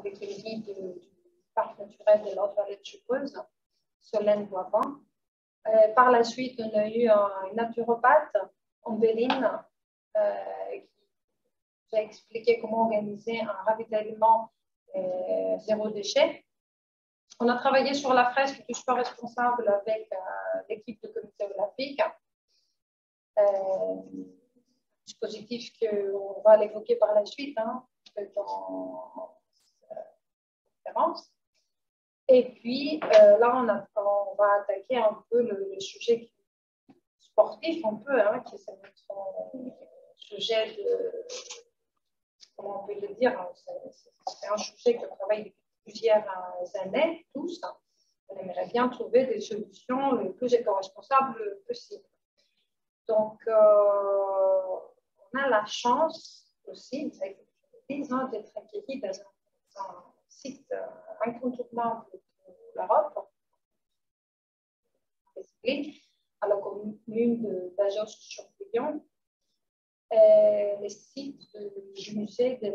avec le guide du parc naturel de l'Haute-Vallée de Chevreuse, Solène Boivin. Par la suite, on a eu un naturopathe, Ambéline, qui a expliqué comment organiser un ravitaillement zéro déchet. On a travaillé sur la fresque du sport responsable avec l'équipe du comité olympique. Dispositif qu'on va l'évoquer par la suite dans la conférence. Et puis là, on va attaquer un peu le sujet sportif, un peu, qui est notre sujet de, comment on peut le dire, c'est un sujet qu'on travaille depuis plusieurs années, tous. On aimerait bien trouver des solutions le plus éco-responsables possible. Donc, on a la chance aussi, d'être accueillis dans un site incontournable pour l'Europe, à la commune d'Ajos-sur-Guyon, le site du musée de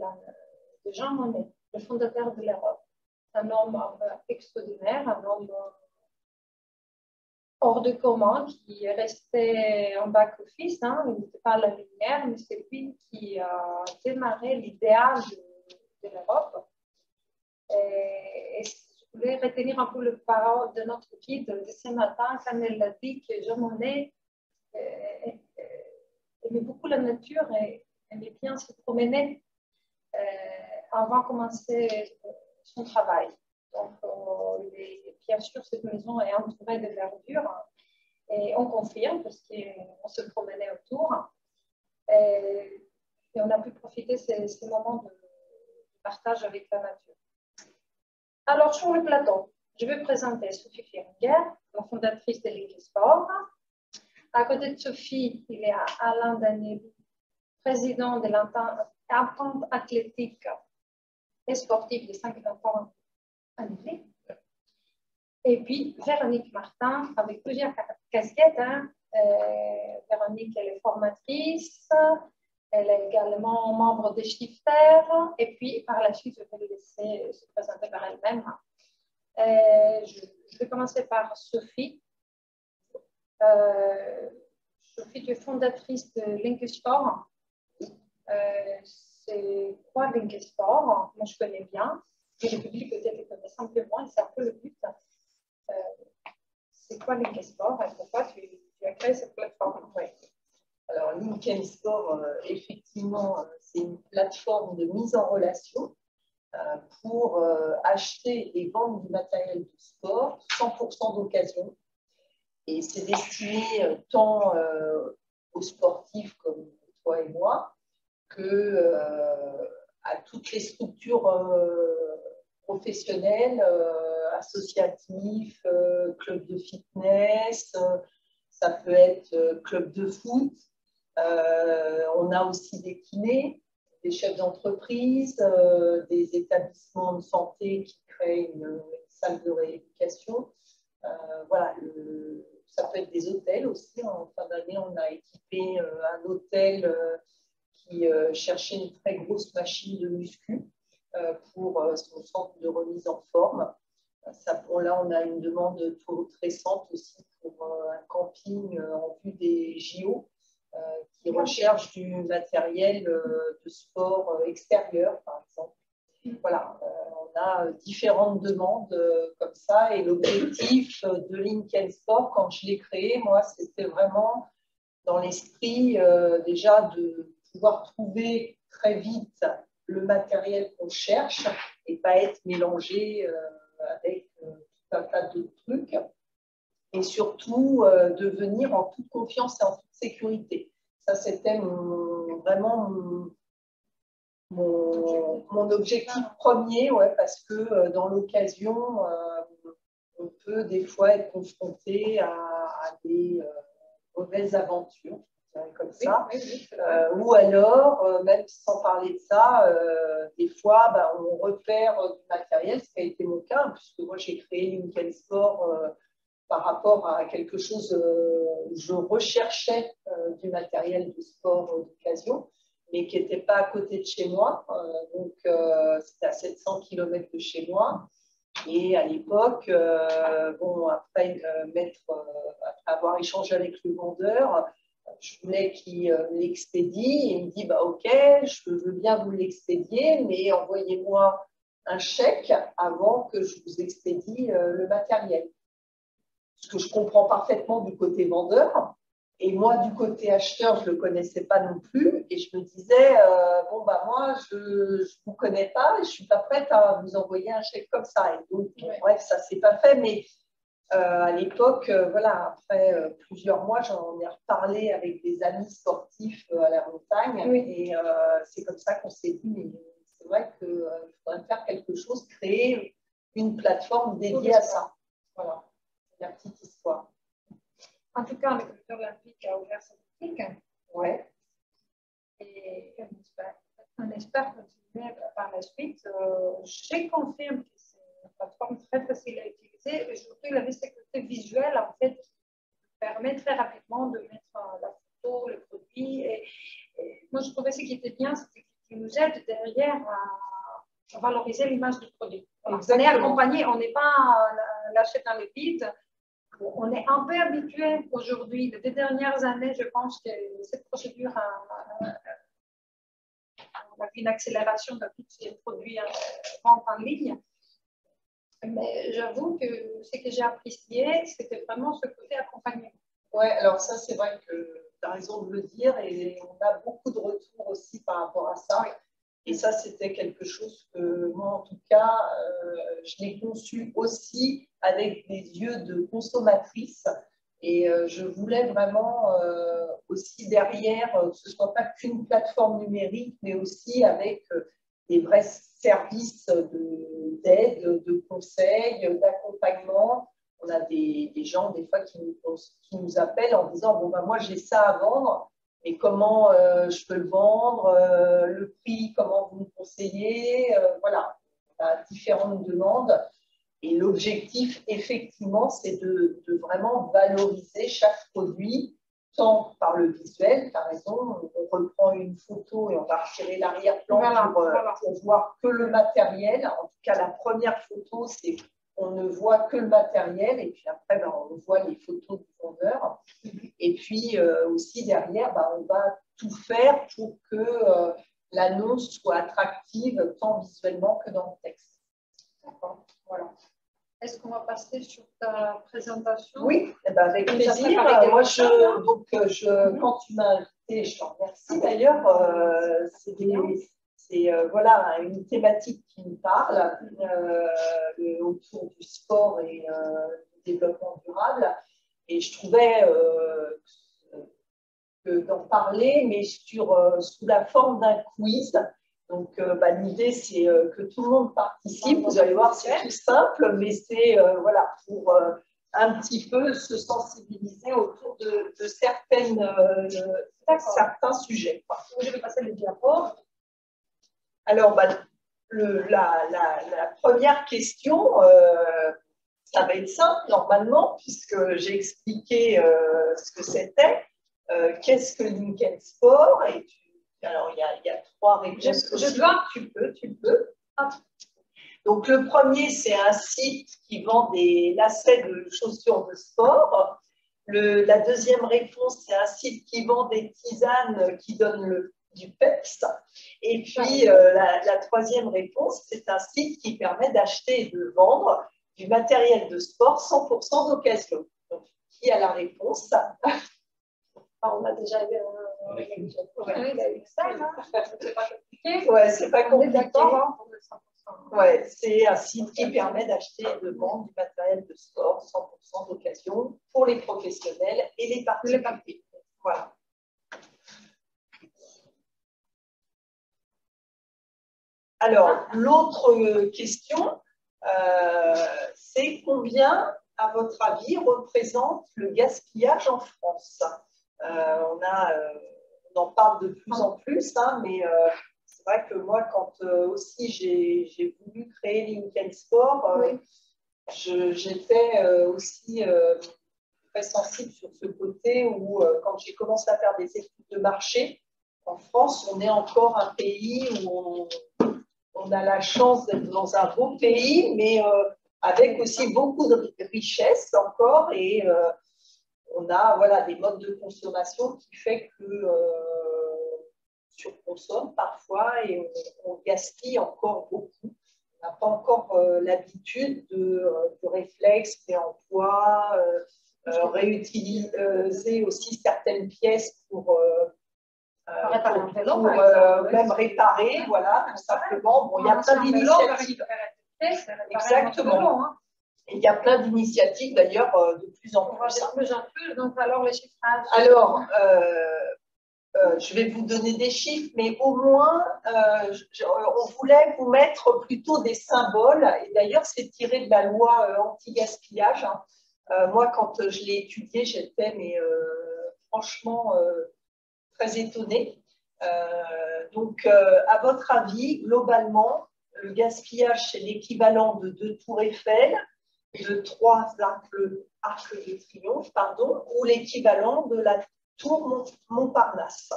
Jean Monnet, le fondateur de l'Europe. Un homme extraordinaire, un homme hors de commun qui est resté en back-office, il n'était pas à la lumière, mais c'est lui qui a démarré l'idéal de l'Europe. Et je voulais retenir un peu le parole de notre guide de ce matin quand elle a dit que Jean Monnet aimait beaucoup la nature et aimait bien se promener avant de commencer son travail. Donc, bien sûr, cette maison est entourée de verdure et on confirme parce qu'on se promenait autour et on a pu profiter de ces moments de partage avec la nature. Alors, sur le plateau, je vais présenter Sophie Feringer, la fondatrice de Link Sport. À côté de Sophie, il y a Alain Danieli, président de l'entente athlétique et sportive des 5 enfants annulés. Et puis, Véronique Martin, avec plusieurs casquettes. Véronique, elle est formatrice, elle est également membre des Shifter, et puis par la suite, je vais la laisser se présenter par elle-même. Je vais commencer par Sophie. Sophie, tu es fondatrice de Link Sport. C'est quoi Link Sport? Moi, je connais bien. Et le public peut-être le connaît un peu moins, et c'est un peu le but. C'est quoi Link Sport et pourquoi tu as créé cette plateforme? Oui. Alors, Link Sport, effectivement, c'est une plateforme de mise en relation pour acheter et vendre du matériel de sport 100% d'occasion. Et c'est destiné tant aux sportifs comme toi et moi que à toutes les structures professionnels, associatifs, clubs de fitness, ça peut être club de foot. On a aussi des kinés, des chefs d'entreprise, des établissements de santé qui créent une salle de rééducation. Voilà, ça peut être des hôtels aussi. En fin d'année, on a équipé un hôtel qui cherchait une très grosse machine de muscu pour son centre de remise en forme. Là, on a une demande toute récente aussi pour un camping en vue des JO qui recherche du matériel de sport extérieur, par exemple. Voilà, on a différentes demandes comme ça et l'objectif de Link Sport, quand je l'ai créé, moi, c'était vraiment dans l'esprit déjà de pouvoir trouver très vite le matériel qu'on cherche et pas être mélangé avec tout un tas de trucs et surtout de venir en toute confiance et en toute sécurité. Ça, c'était vraiment mon objectif premier, ouais, parce que dans l'occasion, on peut des fois être confronté à des mauvaises aventures, comme ça. Ou alors, même sans parler de ça, des fois, on repère du matériel, ce qui a été mon cas, puisque moi, j'ai créé Link Sport par rapport à quelque chose où je recherchais du matériel de sport d'occasion. mais qui n'était pas à côté de chez moi. Donc, c'était à 700 km de chez moi. Et à l'époque, bon, après avoir échangé avec le vendeur, je voulais qu'il me l'expédie. Il me dit, bah, OK, je veux bien vous l'expédier, mais envoyez-moi un chèque avant que je vous expédie le matériel. Ce que je comprends parfaitement du côté vendeur. Et moi, du côté acheteur, je ne le connaissais pas non plus. Et je me disais, bon, bah, moi, je ne vous connais pas et je ne suis pas prête à vous envoyer un chèque comme ça. Et donc, bon, bref, ça ne s'est pas fait. Mais à l'époque, voilà, après plusieurs mois, j'en ai reparlé avec des amis sportifs à la montagne. Oui. Et c'est comme ça qu'on s'est dit, mais c'est vrai qu'il faudrait faire quelque chose, créer une plateforme dédiée à ça. Voilà, la petite histoire. En tout cas, le comité olympique a ouvert sa boutique. Ouais. Et on espère continuer par la suite. Je confirme que c'est une plateforme très facile à utiliser. Et surtout, la sécurité visuelle, en fait, qui permet très rapidement de mettre la photo, le produit. Et moi, je trouvais ce qui était bien, c'était qu'il nous aide derrière à valoriser l'image du produit. Voilà. On est accompagné, on n'est pas lâché dans le vide. On est un peu habitué aujourd'hui, les dernières années, je pense que cette procédure a une accélération de tous ces produits vente en ligne. Mais j'avoue que ce que j'ai apprécié, c'était vraiment ce côté accompagnement. Oui, alors ça, c'est vrai que tu as raison de le dire et on a beaucoup de retours aussi par rapport à ça. Oui. Et ça, c'était quelque chose que moi, en tout cas, je l'ai conçu aussi avec des yeux de consommatrice. Et je voulais vraiment aussi derrière que ce ne soit pas qu'une plateforme numérique, mais aussi avec des vrais services d'aide, de conseils, d'accompagnement. On a des gens, des fois, qui nous appellent en disant, bon, ben, moi, j'ai ça à vendre. Et comment je peux le vendre, le prix, comment vous me conseillez, voilà, on a différentes demandes. Et l'objectif, effectivement, c'est de vraiment valoriser chaque produit, tant par le visuel, tu as raison, on reprend une photo et on va retirer l'arrière-plan pour voir que le matériel. En tout cas, la première photo, c'est on ne voit que le matériel et puis après, ben, on voit les photos du vendeur. Et puis aussi derrière, ben, on va tout faire pour que l'annonce soit attractive tant visuellement que dans le texte. D'accord, voilà. Est-ce qu'on va passer sur ta présentation? Oui, eh ben avec plaisir. Moi, quand tu m'as invité, je t'en remercie d'ailleurs. C'est voilà, une thématique qui me parle autour du sport et du développement durable. Et je trouvais d'en parler, mais sous la forme d'un quiz. Donc, l'idée, c'est que tout le monde participe. Vous allez voir, c'est tout simple, mais c'est voilà, pour un petit peu se sensibiliser autour de certains sujets. Je vais passer le diapo. Alors, la première question, ça va être simple normalement, puisque j'ai expliqué ce que c'était. Qu'est-ce que Linken Sport? Alors, il y a trois réponses. Tu peux. Donc, le premier, c'est un site qui vend des lacets de chaussures de sport. La deuxième réponse, c'est un site qui vend des tisanes qui donnent du peps. Et puis, la troisième réponse, c'est un site qui permet d'acheter et de vendre du matériel de sport 100% d'occasion. Donc, qui a la réponse? On a déjà eu ça, c'est pas compliqué. Ouais, c'est pas compliqué. Ouais, c'est un site qui permet d'acheter et de vendre du matériel de sport 100% d'occasion pour les professionnels et les particuliers. Voilà. Alors, l'autre question, c'est combien, à votre avis, représente le gaspillage en France? On en parle de plus en plus, hein, mais c'est vrai que moi, quand aussi j'ai voulu créer Linken Sport, j'étais aussi très sensible sur ce côté où, quand j'ai commencé à faire des études de marché, en France, on est encore un pays où on a la chance d'être dans un beau pays, mais avec aussi beaucoup de richesses encore. Et on a voilà, des modes de consommation qui fait que surconsomme parfois et on gaspille encore beaucoup. On n'a pas encore l'habitude du réflexe réemploi, réutiliser aussi certaines pièces pour même réparer, voilà, tout simplement. Bon, il y a plein d'initiatives. Exactement. Et il y a plein d'initiatives d'ailleurs de plus en plus. Donc, alors, les chiffrages. Alors, je vais vous donner des chiffres, mais au moins, on voulait vous mettre plutôt des symboles. Et d'ailleurs, c'est tiré de la loi anti-gaspillage. Moi, quand je l'ai étudié, j'étais franchement très étonnée. Donc, à votre avis, globalement, le gaspillage, c'est l'équivalent de 2 tours Eiffel, de 3 arcs de triomphe, pardon, ou l'équivalent de la tour Montparnasse.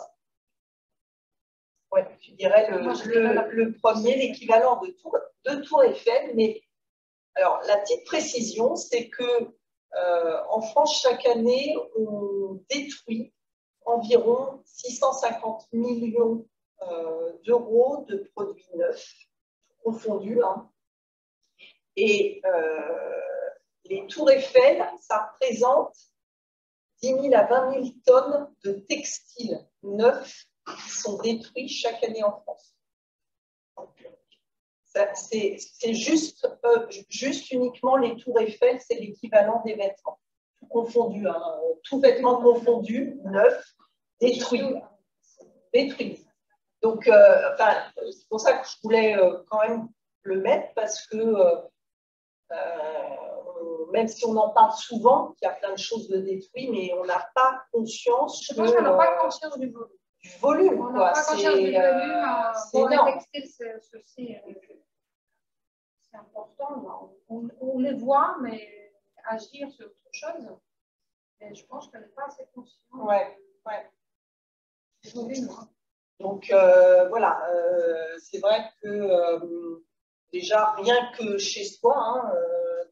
Ouais, tu dirais le premier, l'équivalent de 2 tours Eiffel. Mais alors, la petite précision, c'est que en France, chaque année, on détruit environ 650 millions d'euros de produits neufs, confondus. Hein. Et les tours Eiffel, ça représente 10 000 à 20 000 tonnes de textiles neufs qui sont détruits chaque année en France. C'est juste uniquement les tours Eiffel, c'est l'équivalent des vêtements. Tout confondu, hein, tout vêtement confondu, neuf, détruit. Donc, c'est pour ça que je voulais quand même le mettre, parce que même si on en parle souvent, il y a plein de choses de détruites, mais on n'a pas conscience. Je pense qu'on n'a pas conscience du volume. Du volume, on n'a pas conscience du volume. Pour les textiles, c'est important. On les voit, mais agir sur autre chose. Et je pense qu'on n'est pas assez conscient. Ouais. Du volume. Donc, voilà, c'est vrai que déjà, rien que chez soi, hein,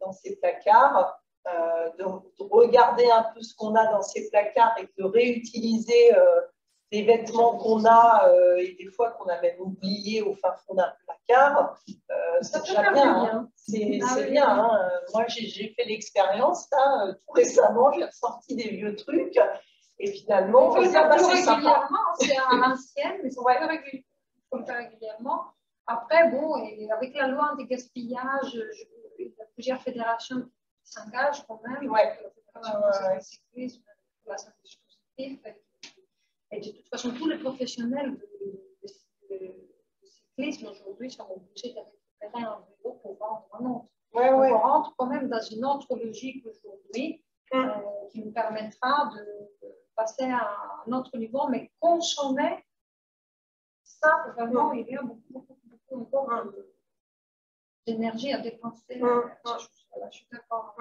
dans ces placards, de regarder un peu ce qu'on a dans ces placards et de réutiliser des vêtements qu'on a et des fois qu'on a même oublié au fin fond d'un placard, c'est déjà bien. Hein. C'est bien. Hein. Moi, j'ai fait l'expérience, tout récemment, j'ai ressorti des vieux trucs. Et finalement, il faut le faire plus régulièrement, c'est à l'ancienne, mais il faut le faire régulièrement. Après, bon, et avec la loi anti-gaspillage, il y a plusieurs fédérations qui s'engagent quand même. La cyclisme, la dispositif. Et de toute façon, tous les professionnels de cyclisme aujourd'hui sont obligés de récupérer un vélo pour vendre un autre. On rentre quand même dans une autre logique aujourd'hui qui nous permettra de passer à un autre niveau, mais consommer, ça, vraiment, il y a beaucoup encore d'énergie à dépenser. Je suis d'accord.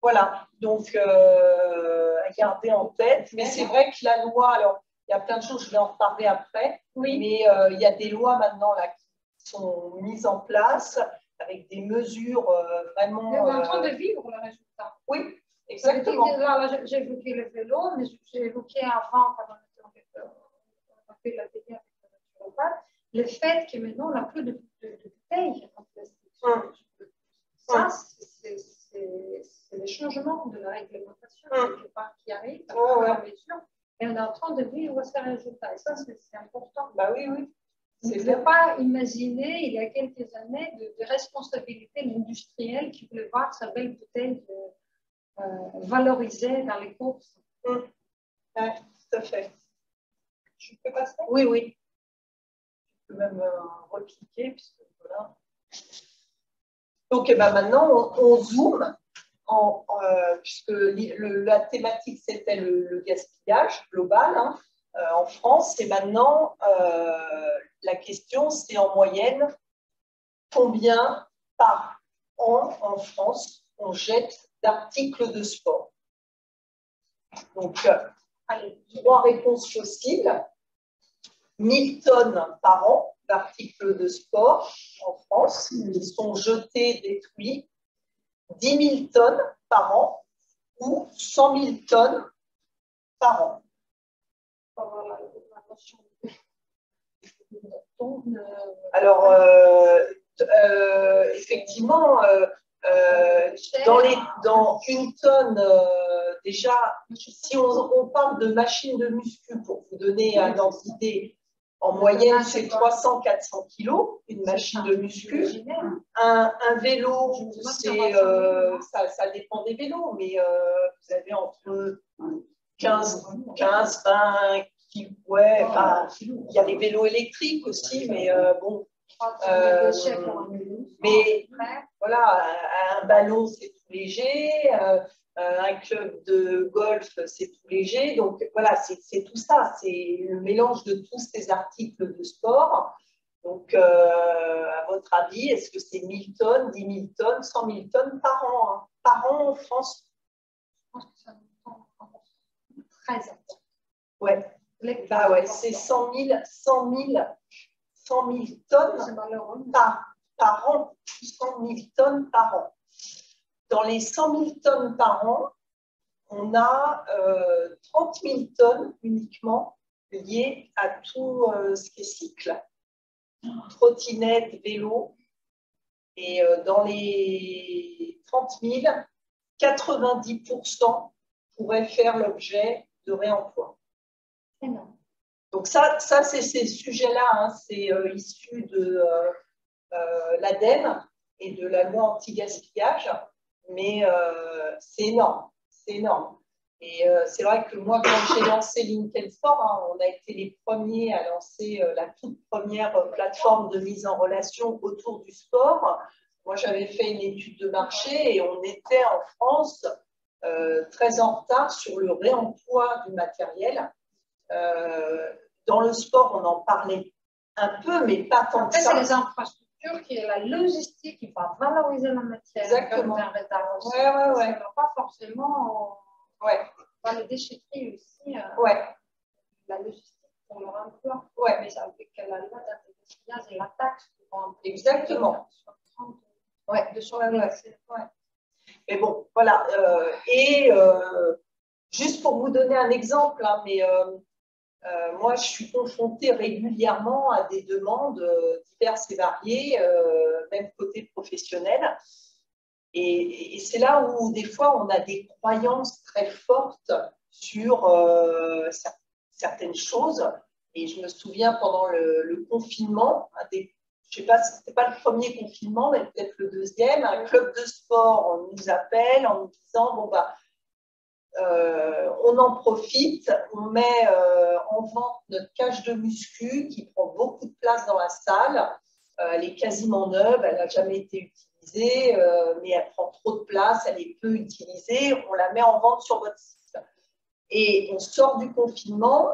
Voilà, donc à garder en tête. Mais c'est vrai que la loi, alors, il y a plein de choses, je vais en reparler après, mais il y a des lois maintenant là, qui sont mises en place avec des mesures vraiment. On est en train de vivre le résultat. Oui. Exactement. J'ai évoqué le vélo, mais j'ai évoqué avant, quand on a fait la télé avec la naturopathe, le fait que maintenant, on n'a plus de bouteilles en plastique. Ça, c'est le changement de la réglementation quelque part qui arrive à la mesure. Et on est en train de vivre ces résultats. Et ça, c'est important. Bah oui. On ne pouvait pas imaginer, il y a quelques années, de responsabilité industrielle qui voulait voir sa belle bouteille valorisée dans les courses. Oui, tout à fait. Je peux passer? Oui. Je peux même recliquer, puisque voilà. Donc, maintenant, on zoome, puisque la thématique, c'était le gaspillage global en France. Et maintenant, la question, c'est en moyenne, combien par an en France on jette d'articles de sport. Donc, Allez, 3 réponses possibles. 1000 tonnes par an d'articles de sport en France qui sont jetés, détruits. 10 000 tonnes par an ou 100 000 tonnes par an. Alors, effectivement, dans une tonne, déjà, si on parle de machine de muscu, pour vous donner un ordre d'idée, en moyenne, c'est 300-400 kilos, une machine de muscu. Un vélo, ça dépend des vélos, mais vous avez entre 15, 20 kilos. Ouais, enfin, il y a les vélos électriques aussi, mais bon. Mais voilà, un ballon, c'est tout léger. Un club de golf, c'est tout léger. Donc voilà, c'est tout ça. C'est le mélange de tous ces articles de sport. Donc, à votre avis, est-ce que c'est 1000 tonnes, 10 000 tonnes, 100 000 tonnes par an, hein, par an en France? Je pense que ça nous très important. Ouais. Bah ouais, c'est 100 000 tonnes par an. 100 000 tonnes par an. Dans les 100 000 tonnes par an, on a 30 000 tonnes uniquement liées à tout ce qui est cycle, trottinette, vélo. Et dans les 30 000, 90% pourraient faire l'objet de réemploi. Donc ça c'est ces sujets-là, hein, c'est issu de l'ADEME et de la loi anti-gaspillage, mais c'est énorme, c'est énorme. Et c'est vrai que moi, quand j'ai lancé Link & Sport, hein, on a été les premiers à lancer la toute première plateforme de mise en relation autour du sport. Moi, j'avais fait une étude de marché et on était en France très en retard sur le réemploi du matériel. Dans le sport, on en parlait un peu, mais pas tant que ça. C'est les infrastructures, qui est la logistique, qui va valoriser la matière. Exactement. Ouais. Pas forcément. Ouais. Les déchetteries aussi. Ouais. La logistique pour leur emploi. Ouais. Mais avec la loi d'anti-gaspillage et la taxe. Exactement. Ouais. Mais bon, voilà. Juste pour vous donner un exemple, hein, mais moi, je suis confrontée régulièrement à des demandes diverses et variées, même côté professionnel. Et c'est là où, des fois, on a des croyances très fortes sur certaines choses. Et je me souviens, pendant le confinement, je ne sais pas si ce n'était pas le premier confinement, mais peut-être le deuxième, un club de sport nous appelle en nous disant, bon, bah, on en profite, on met en vente notre cage de muscu qui prend beaucoup de place dans la salle. Elle est quasiment neuve, elle n'a jamais été utilisée, mais elle prend trop de place, elle est peu utilisée. On la met en vente sur votre site. Et on sort du confinement,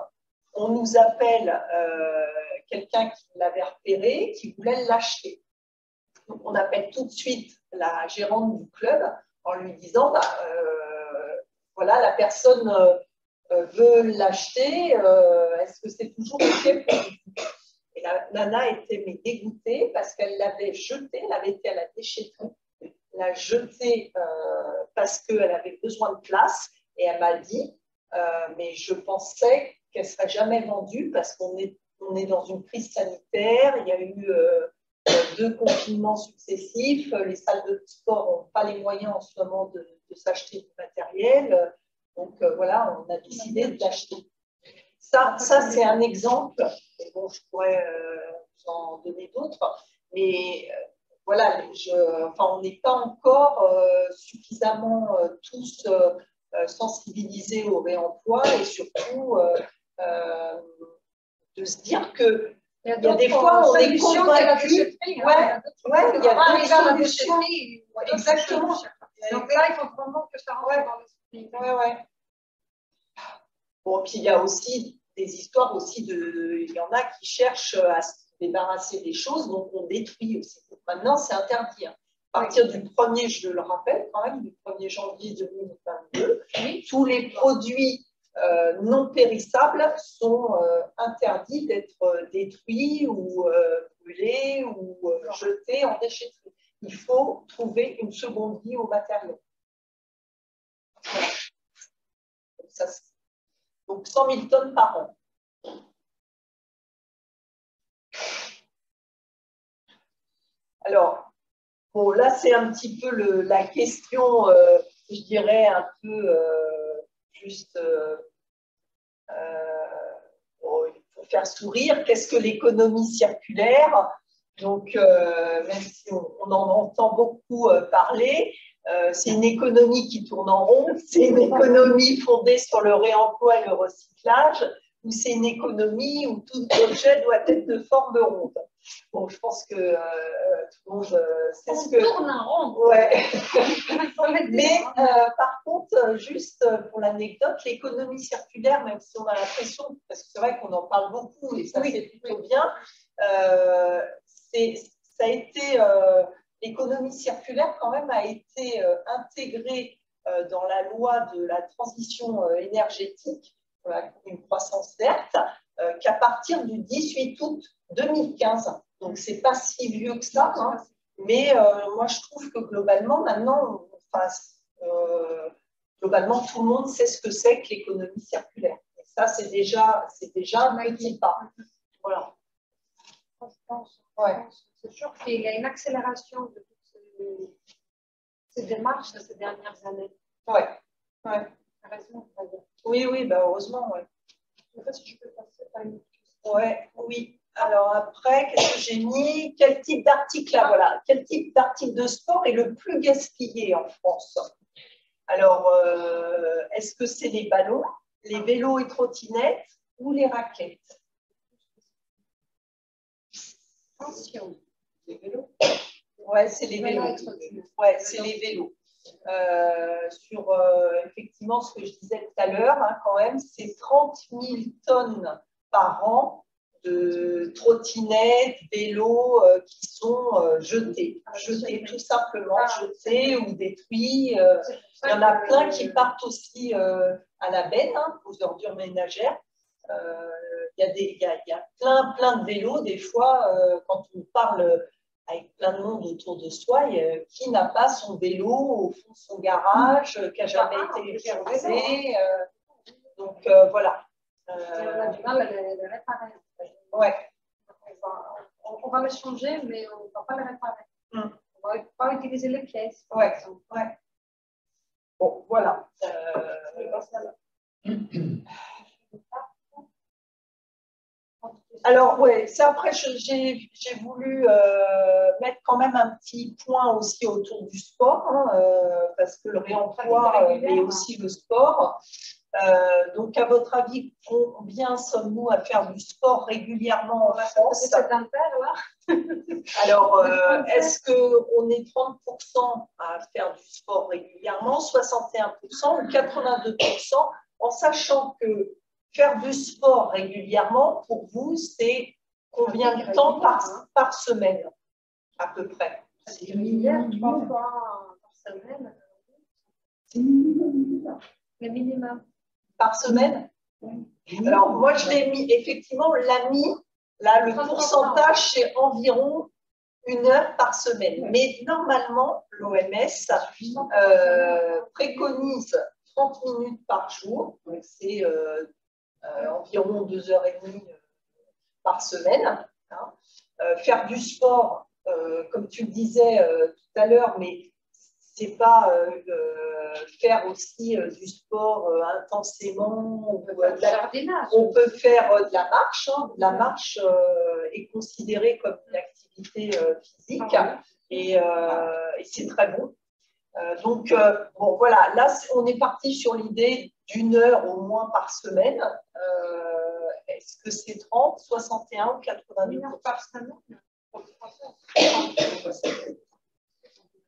on nous appelle quelqu'un qui l'avait repéré, qui voulait l'acheter. Donc on appelle tout de suite la gérante du club en lui disant voilà, la personne veut l'acheter, est-ce que c'est toujours OK pour vous? Et la nana était dégoûtée parce qu'elle l'avait jetée, elle avait été à la déchetterie, l'a jetée parce qu'elle avait besoin de place et elle m'a dit, mais je pensais qu'elle ne serait jamais vendue parce qu'on est dans une crise sanitaire, il y a eu 2 confinements successifs, les salles de sport n'ont pas les moyens en ce moment de s'acheter du matériel. Donc voilà, on a décidé de l'acheter. Ça c'est un exemple. Et bon, je pourrais vous en donner d'autres. Mais voilà, on n'est pas encore suffisamment tous sensibilisés au réemploi et surtout de se dire que il y a des fois, on est convaincu. Il y a d'autres solutions. Exactement. Donc là, il faut vraiment que ça rentre dans l'esprit. Bon, puis il y a aussi des histoires aussi il y en a qui cherchent à se débarrasser des choses, donc on détruit aussi. Donc maintenant, c'est interdit. À partir du 1er, je le rappelle quand même, du 1er janvier 2022, tous les produits non périssables sont interdits d'être détruits ou brûlés ou jetés en déchetterie. Il faut trouver une seconde vie aux matériaux. Voilà. Donc 100 000 tonnes par an. Alors, bon, là, c'est un petit peu la question, je dirais, un peu juste pour faire sourire. Qu'est-ce que l'économie circulaire? Donc, même si on en entend beaucoup parler, c'est une économie qui tourne en rond, c'est une économie fondée sur le réemploi et le recyclage, ou c'est une économie où tout objet doit être de forme ronde. Bon, je pense que tout le monde sait ce que... On tourne en rond. Ouais. Mais par contre, juste pour l'anecdote, l'économie circulaire, même si on a l'impression, parce que c'est vrai qu'on en parle beaucoup et ça c'est plutôt bien, ça a été... l'économie circulaire, quand même, a été intégrée dans la loi de la transition énergétique, une croissance verte, qu'à partir du 18 août 2015. Donc, ce n'est pas si vieux que ça, hein, mais moi, je trouve que globalement, maintenant, globalement, tout le monde sait ce que c'est que l'économie circulaire. Et ça, c'est déjà un petit pas. Voilà. Ouais. C'est sûr qu'il y a une accélération de toutes ces démarches de ces dernières années. Oui. Raison, on va dire. Oui, bah heureusement, oui. Je ne sais pas si je peux passer par une question. Oui. Alors après, qu'est-ce que j'ai mis? Quel type d'article là, voilà. Quel type d'article de sport est le plus gaspillé en France? Alors, est-ce que c'est les ballons, les vélos et trottinettes ou les raquettes? Attention. Les vélos? Ouais, c'est les vélos. Ouais, c'est les vélos. Sur effectivement ce que je disais tout à l'heure, hein, quand même, c'est 30 000 tonnes par an de trottinettes, vélos qui sont jetés, tout simplement jetés ou détruits. Il y en a plein qui partent aussi à la benne, hein, aux ordures ménagères. Il y a plein de vélos, des fois, quand on parle avec plein de monde autour de soi, qui n'a pas son vélo au fond de son garage, qui n'a jamais été utilisé. Donc, voilà. On a du mal à les réparer. Ouais. On va les changer, mais on ne va pas les réparer. On ne va pas utiliser les pièces. Ouais. Bon, voilà. Alors, ouais, c'est après, j'ai voulu mettre quand même un petit point aussi autour du sport, hein, parce que le réemploi, mais aussi le sport. Donc, à votre avis, combien sommes-nous à faire du sport régulièrement en France? Alors, est-ce qu'on est 30% à faire du sport régulièrement, 61% ou 82%, en sachant que faire du sport régulièrement, pour vous, c'est combien de temps par semaine, à peu près? C'est régulière, 3 fois par semaine. Le minimum. Par semaine? Alors, moi, je l'ai mis, effectivement, l'a mis, là, le pourcentage, c'est environ 1 heure par semaine. Mais normalement, l'OMS préconise 30 minutes par jour, donc c'est environ 2h30 par semaine. Hein. Faire du sport, comme tu le disais tout à l'heure, mais c'est pas faire aussi du sport intensément. On peut faire de la marche. Hein. La marche est considérée comme une activité physique et c'est très bon. Donc, bon, voilà, là, on est parti sur l'idée d'1 heure au moins par semaine. Est-ce que c'est 30, 61 ou 82 par semaine?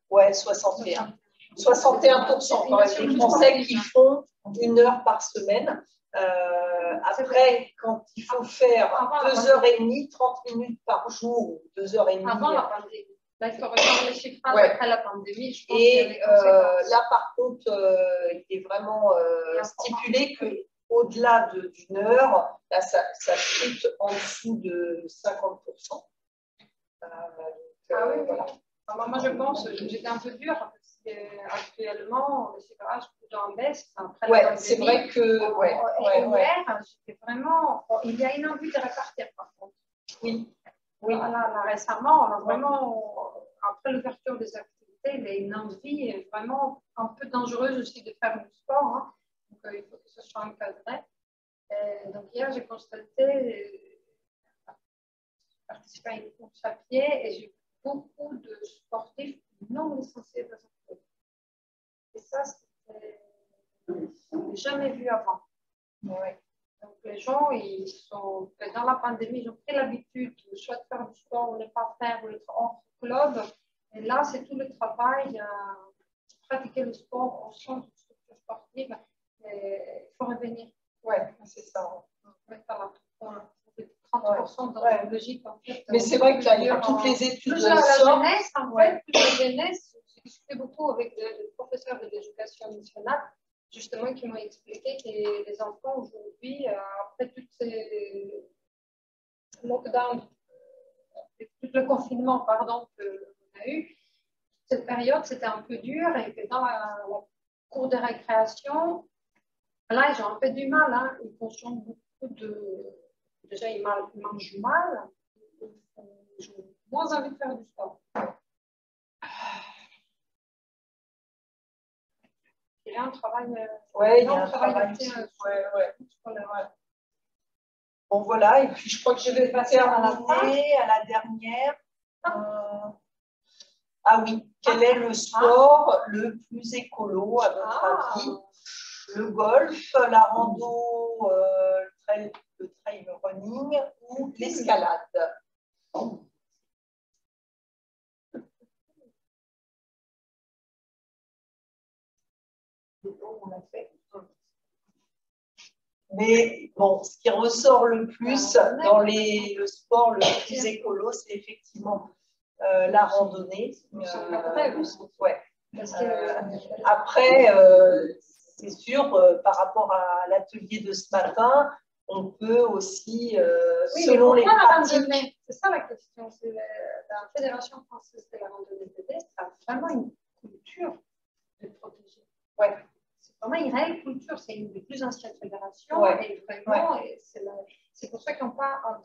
Ouais, 61. 61% quand même des Français qui font 1 heure par semaine. Après, quand il faut faire 2h30, 30 minutes par jour, 2h30. Avant la pandémie. Là, il faut regarder les chiffrages après la pandémie. Je pense et là, par contre, il est vraiment stipulé au-delà d'une heure, là, ça chute en dessous de 50%. Ah oui, voilà. Alors, moi, je pense, j'étais un peu dure parce qu'actuellement, c'est vrai, je suis en baisse. Ouais, c'est vrai que. Hier, j'étais vraiment. Il y a une envie de repartir, par contre. Oui. Oui. Là, récemment, on a vraiment, après l'ouverture des activités, il y a une envie vraiment un peu dangereuse aussi de faire du sport. Hein. Donc, il faut que ce soit encadré. Donc, hier, j'ai constaté, participer à une course à pied et j'ai beaucoup de sportifs non licenciés dans un club. Et ça, je n'ai jamais vu avant. Ouais. Donc, les gens, ils sont, dans la pandémie, ils ont pris l'habitude de soit de faire du sport ou ne pas faire, ou être hors club. Et là, c'est tout le travail, pratiquer le sport au centre de structure sportive. Il faut revenir. Oui, c'est ça. Voilà. 30% dans la logique, en fait. Mais c'est vrai qu'il y a toutes les études plus la jeunesse, en fait, plus la jeunesse. J'ai discuté beaucoup avec des professeurs de l'éducation nationale, justement, qui m'ont expliqué que les enfants aujourd'hui, après tous ces lockdowns, tout le confinement, pardon, qu'on a eu, cette période, c'était un peu dur et que dans la cour de récréation, là, ils ont un peu du mal, hein. Ils consomment beaucoup de. Déjà, ils mangent mal, ils ont moins envie de faire du sport. Il y a un travail. Oui, il y a un travail. Bon, voilà, et puis je crois que je vais passer à la dernière. Ah oui, quel est le sport le plus écolo à votre avis? Le golf, la rando, le trail running ou l'escalade? Mais bon, ce qui ressort le plus dans le sport le plus écolo, c'est effectivement la randonnée. Ouais. Après, c'est sûr, par rapport à l'atelier de ce matin, on peut aussi, selon les pratiques. C'est ça la question. La Fédération française de la randonnée pédestre a vraiment une culture de protéger. Ouais. C'est vraiment une réelle culture. C'est une des plus anciennes fédérations. Ouais. Et vraiment, c'est pour ça qu'on parle.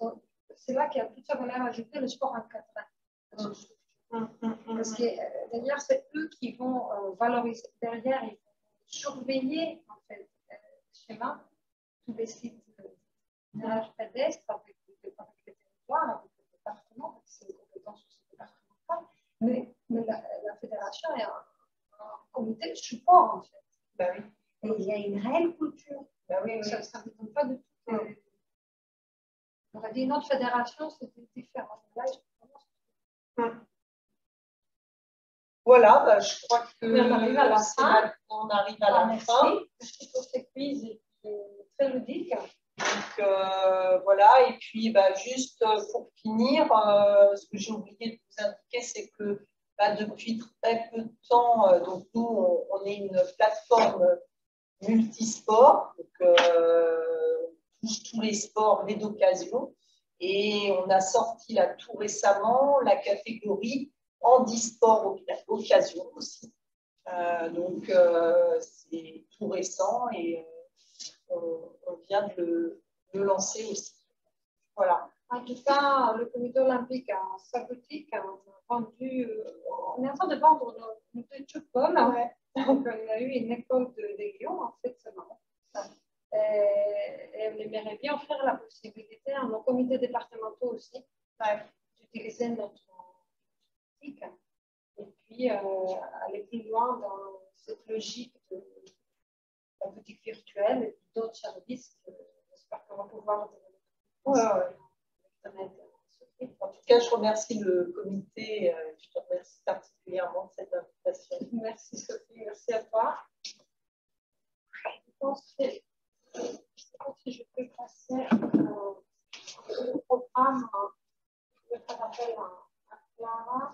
C'est là qu'il y a toute sa valeur ajoutée, le sport encadré. Parce que d'ailleurs, c'est eux qui vont valoriser derrière, ils vont surveiller en fait le schéma, tous les sites d'âge pédestre avec les territoires, avec le département, parce que c'est une compétence aussi départementale. Mais la fédération est un comité de support en fait. Ben oui. Et il y a une réelle culture. Ben oui, ça ne m'étonne pas du tout. On aurait dit une autre fédération, c'était différent. Là, Voilà, bah, je crois que on arrive à la fin. On arrive à la fin. Merci pour ces quiz très ludiques. Donc voilà, et puis bah, juste pour finir, ce que j'ai oublié de vous indiquer, c'est que bah, depuis très peu de temps, donc nous, on est une plateforme multisport, donc on touche tous les sports, mais d'occasion, et on a sorti là tout récemment la catégorie handisport occasion aussi. Donc c'est tout récent et on vient de le lancer aussi. Voilà. En tout cas, le comité olympique a sa boutique, on est en train de vendre nos petits pommes. Ouais. Donc, on a eu une école de Lyon, en fait, c'est marrant. Et on aimerait bien offrir la possibilité à nos comités départementaux aussi d'utiliser notre boutique et puis aller plus loin dans cette logique de la boutique virtuelle et d'autres services que j'espère qu'on va pouvoir développer. En tout cas, je remercie le comité, je te remercie particulièrement de cette invitation. Merci Sophie, merci à toi. Je pense que je ne sais pas si je peux passer au programme. Je vais faire appel à Clara.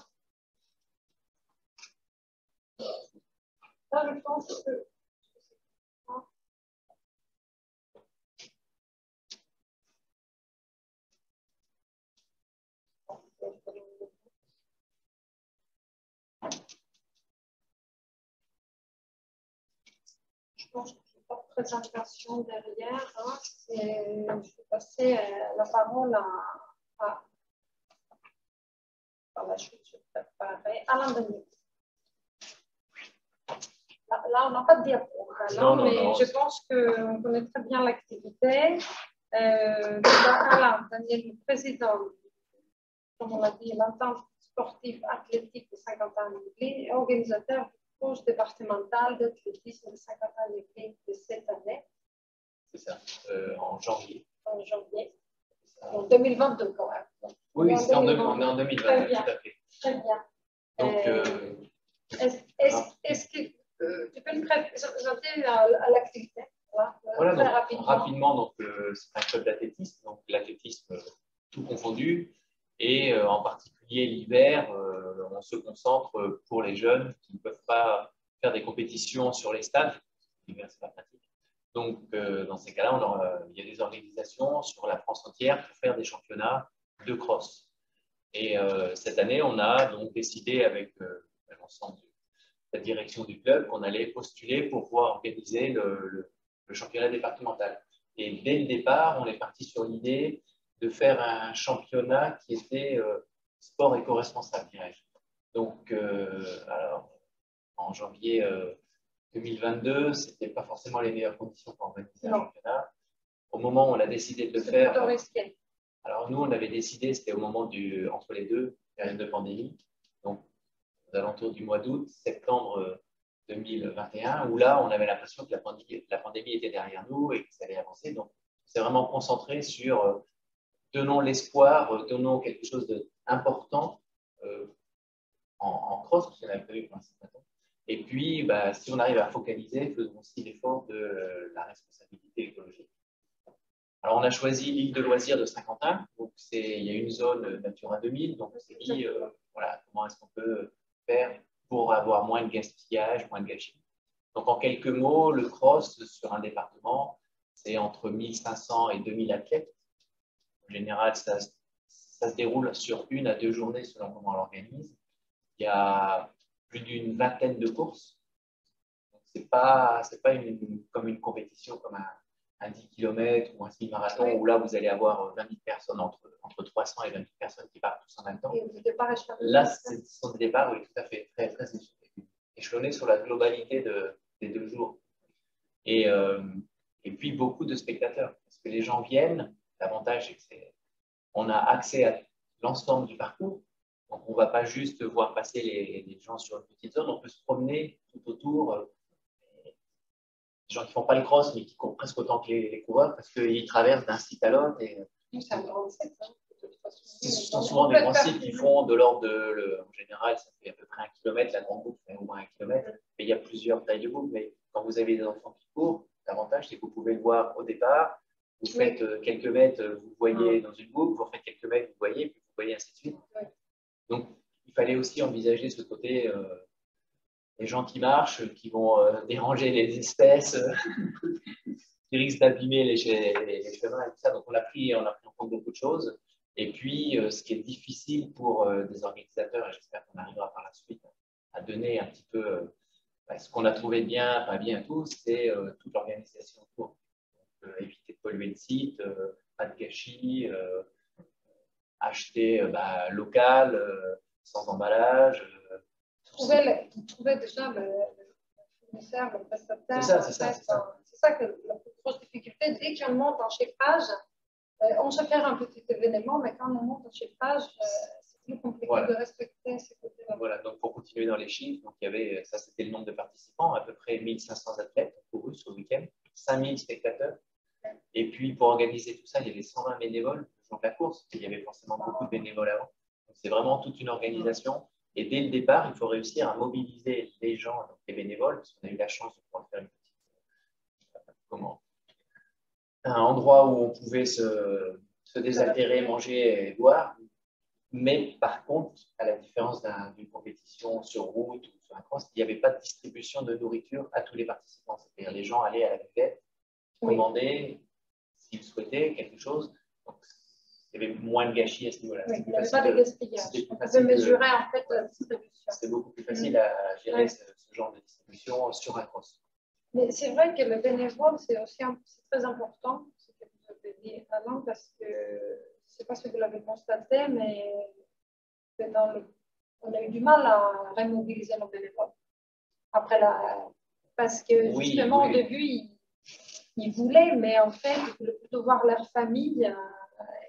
Là, je pense que Je pense que je n'ai pas de présentation derrière. Hein. Je vais passer la parole à la chute préparée. Alain Denis. Là, on n'a pas de diapo, non, mais non. Je pense qu'on connaît très bien l'activité. Alain Daniel, le président, comme on l'a dit, l'entente sportive athlétique de Saint-Quentin-en-Yvelines et organisateur du cours départemental d'athlétisme de Saint-Quentin-en-Yvelines de cette année. C'est ça, en janvier. En janvier. En 2022 quand même. Donc, oui, c'est on est en 2022, tout à fait. Très bien. Donc, est-ce que tu peux nous présenter à l'activité? Voilà, donc, rapidement, donc, c'est un club d'athlétisme, donc l'athlétisme tout confondu, et en particulier l'hiver, on se concentre pour les jeunes qui ne peuvent pas faire des compétitions sur les stades. L'hiver, c'est pas pratique. Donc, dans ces cas-là, il y a des organisations sur la France entière pour faire des championnats de cross. Et cette année, on a donc décidé avec l'ensemble de la direction du club qu'on allait postuler pour pouvoir organiser le championnat départemental. Et dès le départ, on est parti sur l'idée de faire un championnat qui était sport éco-responsable, dirais-je. Donc, alors, en janvier 2022, ce n'était pas forcément les meilleures conditions pour organiser un championnat. Au moment où on a décidé de le faire, alors nous, on avait décidé, c'était au moment entre les deux périodes de pandémie, donc aux alentours du mois d'août, septembre 2021, où là, on avait l'impression que la pandémie était derrière nous et que ça allait avancer. Donc, c'est vraiment concentré sur donnons l'espoir, donnons quelque chose d'important en cross, parce qu'on avait prévu pour un certain temps. Et puis, si on arrive à focaliser, faisons aussi l'effort de la responsabilité écologique. Alors, on a choisi l'île de loisirs de Saint-Quentin. Donc, il y a une zone Natura 2000. Donc, on s'est dit, voilà, comment est-ce qu'on peut faire pour avoir moins de gaspillage, moins de gâchis. Donc, en quelques mots, le cross sur un département, c'est entre 1500 et 2000 athlètes. En général, ça se déroule sur 1 à 2 journées selon comment on l'organise. Il y a plus d'une vingtaine de courses. Ce n'est pas comme une compétition, comme un 10 km ou un semi-marathon, oui, où là, vous allez avoir 20 000 personnes, entre 300 et 20 000 personnes qui partent tous en même temps. Et le départ est là, ce sont des départs, oui, tout à fait, très, très échelonnés sur la globalité des 2 jours. Et puis, beaucoup de spectateurs. Parce que les gens viennent, l'avantage, c'est qu'on a accès à l'ensemble du parcours. Donc, on ne va pas juste voir passer les gens sur une petite zone, on peut se promener tout autour. Les gens qui ne font pas le cross, mais qui courent presque autant que les coureurs, parce qu'ils traversent d'un site à l'autre. C'est un grand site. Ce sont souvent des grands sites qui font de l'ordre de, en général, ça fait à peu près 1 kilomètre, la grande boucle fait au moins 1 kilomètre, mais il y a plusieurs tailles de boucle. Mais quand vous avez des enfants qui courent, l'avantage, c'est que vous pouvez le voir au départ. Vous faites quelques mètres, vous voyez dans une boucle, vous faites quelques mètres, vous voyez, puis vous voyez ainsi de suite. Donc, il fallait aussi envisager ce côté, les gens qui marchent, qui vont déranger les espèces, qui risquent d'abîmer les chemins et tout ça. Donc, on a pris en compte beaucoup de choses. Et puis, ce qui est difficile pour des organisateurs, et j'espère qu'on arrivera par la suite à donner un petit peu ce qu'on a trouvé bien, pas bien tout, c'est toute l'organisation autour. Éviter de polluer le site, pas de gâchis, acheter local, sans emballage. Trouver déjà le fournisseur, le prestataire. C'est ça. C'est ça que la plus grosse difficulté. Dès qu'on monte en chiffrage, on se fait un petit événement, mais quand on monte en chiffrage, c'est plus compliqué de respecter ces côtés-là. Voilà, donc pour continuer dans les chiffres, donc il y avait, ça c'était le nombre de participants, à peu près 1500 athlètes courus sur le week-end, 5000 spectateurs. Et puis pour organiser tout ça, il y avait 120 bénévoles le jour de la course, il y avait forcément beaucoup de bénévoles avant. Donc c'est vraiment toute une organisation. Et dès le départ, il faut réussir à mobiliser les gens, donc les bénévoles, parce qu'on a eu la chance de pouvoir faire un endroit où on pouvait se désaltérer, manger et boire. Mais par contre, à la différence d'une compétition sur route ou sur un cross, il n'y avait pas de distribution de nourriture à tous les participants. C'est-à-dire les gens allaient à la buvette, commander s'ils souhaitaient quelque chose. Donc, il y avait moins de gâchis à ce niveau-là. Oui, il n'y avait pas de gaspillage. On facile pouvait mesurer en fait la distribution. C'était beaucoup plus facile à gérer ce genre de distribution sur un cross. Mais c'est vrai que le bénévole, c'est aussi très important, ce que vous avez dit avant, parce que je ne sais pas si vous l'avez constaté, mais on a eu du mal à remobiliser nos bénévoles. Parce que justement, au début, ils voulaient, mais en fait, ils voulaient plutôt voir leur famille.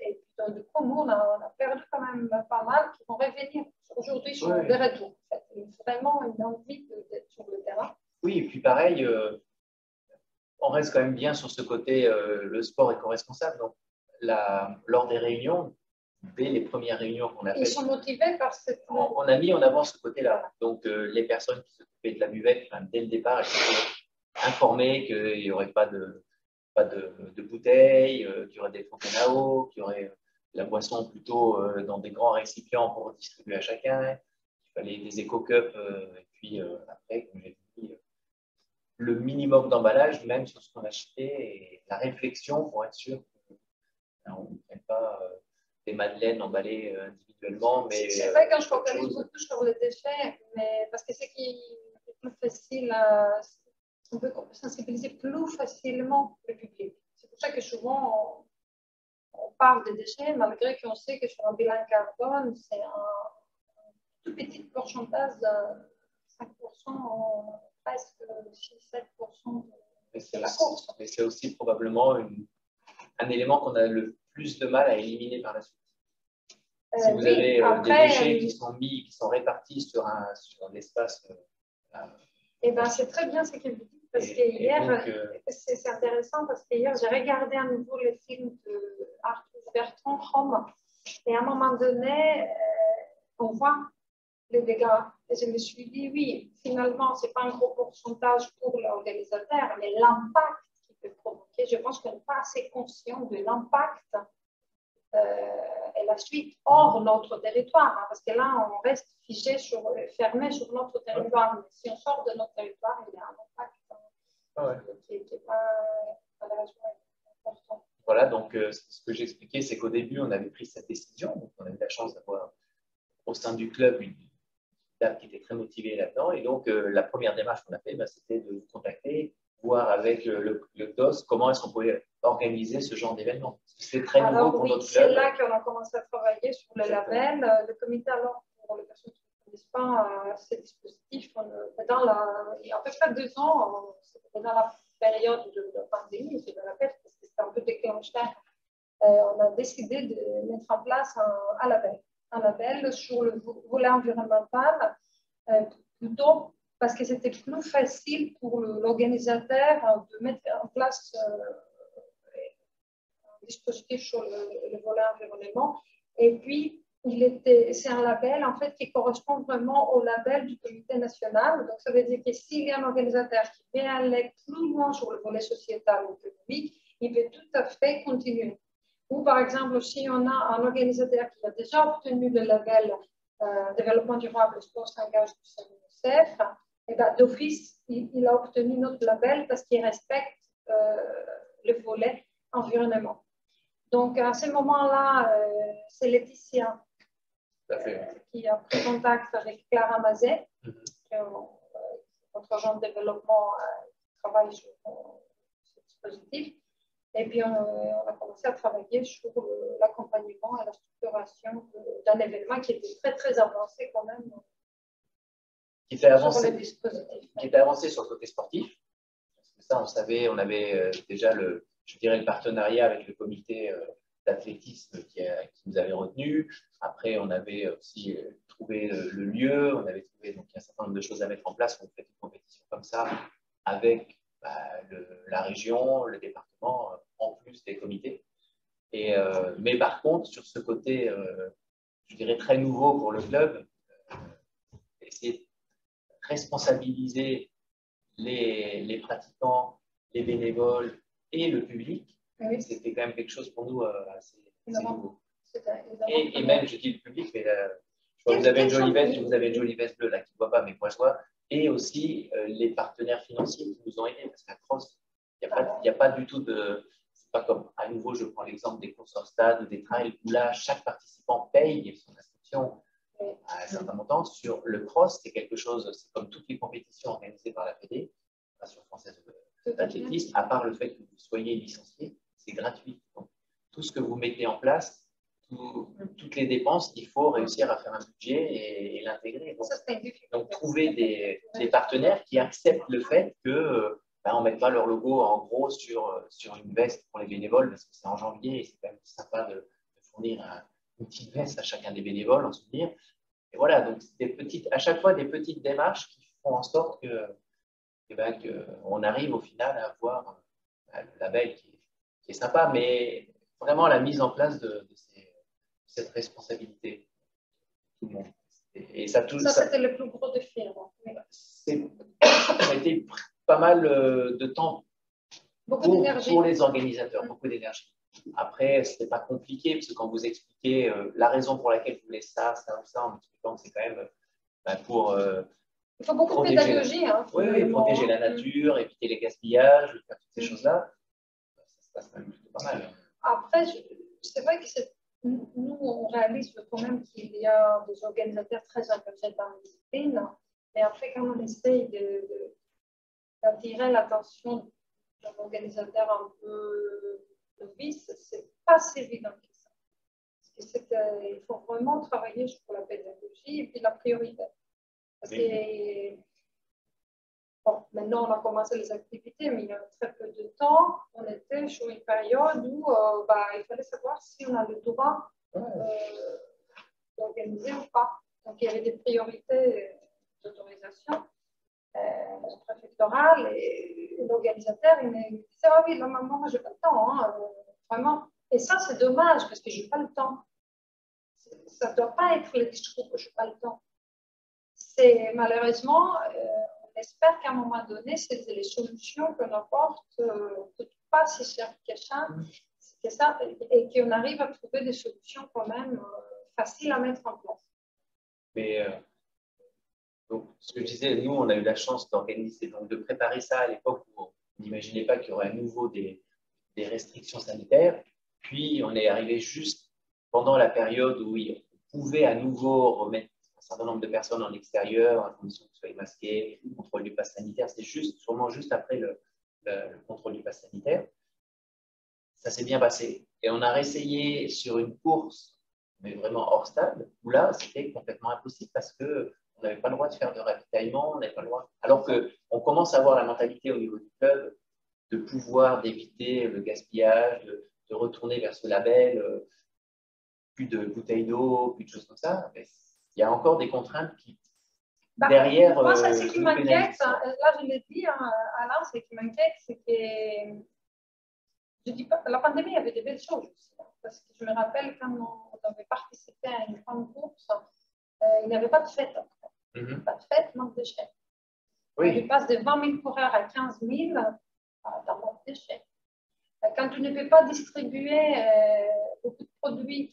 Et puis, donc, du coup, nous, on a perdu quand même pas mal qui vont revenir. Aujourd'hui, ils sont de retour. En fait. Il y a vraiment une envie d'être sur le terrain. Oui, et puis pareil, on reste quand même bien sur ce côté, le sport éco-responsable. Donc, lors des réunions, dès les premières réunions qu'on a faites, ils sont motivés par cette... On a mis en avant ce côté-là. Donc, les personnes qui s'occupaient de la buvette, dès le départ, elles étaient informées qu'il n'y aurait pas de bouteilles, qu'il y aurait des fontaines à eau, qu'il y aurait la boisson plutôt dans des grands récipients pour distribuer à chacun. Il fallait des éco-cups. Et puis, après, comme j'ai dit, le minimum d'emballage, même sur ce qu'on achetait, et la réflexion pour être sûr qu'on ne prenne pas des madeleines emballées individuellement. C'est vrai que je focalise beaucoup sur les déchets, mais parce que c'est qui est plus facile, on peut sensibiliser plus facilement le public. C'est pour ça que souvent on parle des déchets, malgré qu'on sait que sur un bilan carbone, c'est un tout petit pourcentage de 5%, presque 6-7% de la course. Mais c'est aussi probablement un élément qu'on a le plus de mal à éliminer par la suite. Si vous avez des déchets qui sont répartis sur un espace. Eh ben, c'est très bien ce que vous dites, parce que hier, c'est intéressant, parce que hier, j'ai regardé à nouveau le film de Arthur Bertrand, Rome, et à un moment donné, on voit les dégâts. Et je me suis dit, oui, finalement, ce n'est pas un gros pourcentage pour l'organisateur, mais l'impact qu'il peut provoquer, je pense qu'on n'est pas assez conscient de l'impact et la suite hors notre territoire, hein, parce que là, on reste figé fermé sur notre territoire. Mais si on sort de notre territoire, il y a un impact qui n'est pas important. Voilà, donc ce que j'expliquais, c'est qu'au début, on avait pris cette décision. Donc, on a eu la chance d'avoir au sein du club une dame qui était très motivée là-dedans. Et donc, la première démarche qu'on a fait, c'était de vous contacter, voir avec le DOS comment est-ce qu'on pouvait organiser ce genre d'événement. C'est très nouveau pour notre club. C'est là qu'on a commencé à travailler sur le label. Le comité, alors, pour les personnes qui ne connaissent pas ces dispositifs, il y a à peu près 2 ans, c'était dans la période de la pandémie, je me rappelle, parce que c'était un peu déclencheur, on a décidé de mettre en place un label sur le volet environnemental, plutôt parce que c'était plus facile pour l'organisateur de mettre en place un dispositif sur le volet environnement. Et puis, c'est un label en fait qui correspond vraiment au label du comité national. Donc, ça veut dire que s'il y a un organisateur qui veut aller plus loin sur le volet sociétal ou économique, il peut tout à fait continuer. Ou par exemple, si on a un organisateur qui a déjà obtenu le label développement durable, sport s'engage du CNCF, et ben, d'office, il a obtenu notre label parce qu'il respecte le volet environnement. Donc, à ce moment-là, c'est Laetitia qui a pris contact avec Clara Mazet, notre agent de développement qui travaille sur ce dispositif. Et puis, on a commencé à travailler sur l'accompagnement et la structuration d'un événement qui était très, très avancé quand même. Qui était avancé sur le côté sportif. Parce que ça, on savait, on avait déjà le partenariat avec le comité d'athlétisme qui nous avait retenu. Après, on avait aussi trouvé le lieu, on avait trouvé donc, un certain nombre de choses à mettre en place. On fait une compétition comme ça avec la région, le département, en plus des comités. Mais par contre, sur ce côté, je dirais très nouveau pour le club, essayer de responsabiliser les pratiquants, les bénévoles et le public, c'était quand même quelque chose pour nous assez nouveau. Et même, je dis le public, mais je vois que vous avez une jolie veste bleue là qui ne voit pas, mais moi je vois. Et aussi les partenaires financiers qui nous ont aidés, parce qu'à Cross, il n'y a pas du tout de. pas comme, à nouveau, je prends l'exemple des courses hors stade ou des trails, où là, chaque participant paye son inscription à un certain montant. Sur le cross, c'est quelque chose, c'est comme toutes les compétitions organisées par la Fédé, la Fédération française d'athlétisme, à part le fait que vous soyez licencié, c'est gratuit. Donc, tout ce que vous mettez en place, toutes les dépenses, il faut réussir à faire un budget et l'intégrer. Donc, trouver des partenaires qui acceptent le fait que on ne mette pas leur logo en gros sur une veste pour les bénévoles, parce que c'est en janvier et c'est quand même sympa de fournir une petite veste à chacun des bénévoles en souvenir. Et voilà, donc c'est à chaque fois des petites démarches qui font en sorte qu'on arrive au final à avoir le label qui est sympa, mais vraiment la mise en place de cette responsabilité. Tout le monde. Et ça, c'était le plus gros défi. Ça a été pas mal de temps pour les organisateurs, beaucoup d'énergie. Après, ce n'était pas compliqué, parce que quand vous expliquez la raison pour laquelle vous voulez ça, en expliquant que c'est quand même pour il faut beaucoup de pédagogie. Oui, protéger la nature, éviter les gaspillages, faire toutes ces choses-là. Ça se passe quand même plutôt pas mal. Après, c'est vrai que nous, on réalise quand même qu'il y a des organisateurs très engagés dans la discipline, mais après, quand on essaye d'attirer l'attention d'un organisateur un peu novice, c'est pas si évident que ça. Parce qu'il faut vraiment travailler sur la pédagogie et puis la priorité. Parce que, bon, maintenant, on a commencé les activités, mais il y a très peu de temps, on était sur une période où il fallait savoir si on a le droit d'organiser ou pas. Donc, il y avait des priorités d'autorisation préfectorale et l'organisateur, il me disait, ah oui, là, maman, je n'ai pas le temps, vraiment. Et ça, c'est dommage, parce que je n'ai pas le temps. Ça ne doit pas être le discours que je n'ai pas le temps. C'est malheureusement, on espère qu'à un moment donné, c'est les solutions qu'on apporte, que tu passes sur quelqu'un, c'est ça, et qu'on arrive à trouver des solutions quand même faciles à mettre en place. Mais donc, ce que je disais, nous, on a eu la chance d'organiser, donc de préparer ça à l'époque où on n'imaginait pas qu'il y aurait à nouveau des restrictions sanitaires. Puis, on est arrivé juste pendant la période où on pouvait à nouveau remettre un certain nombre de personnes en extérieur, à condition qu'ils soient masqués, le contrôle du pass sanitaire. C'est sûrement juste après le contrôle du pass sanitaire. Ça s'est bien passé. Et on a réessayé sur une course, mais vraiment hors stade, où là, c'était complètement impossible parce qu'on n'avait pas le droit de faire de ravitaillement, on n'avait pas le droit. Alors qu'on commence à avoir la mentalité au niveau du club de pouvoir d'éviter le gaspillage, de retourner vers ce label, plus de bouteilles d'eau, plus de choses comme ça. Mais il y a encore des contraintes qui, derrière. Moi, c'est ce qui m'inquiète. Là, je l'ai dit, Alain, ce qui m'inquiète, c'est que je dis pas que la pandémie, il y avait des belles choses aussi. Parce que je me rappelle quand on avait participé à une grande course, il n'y avait pas de fête. Pas de fête, manque de déchets. Oui. On passe de 20 000 coureurs à 15 000, dans manque de déchets. Quand tu ne peux pas distribuer beaucoup de produits,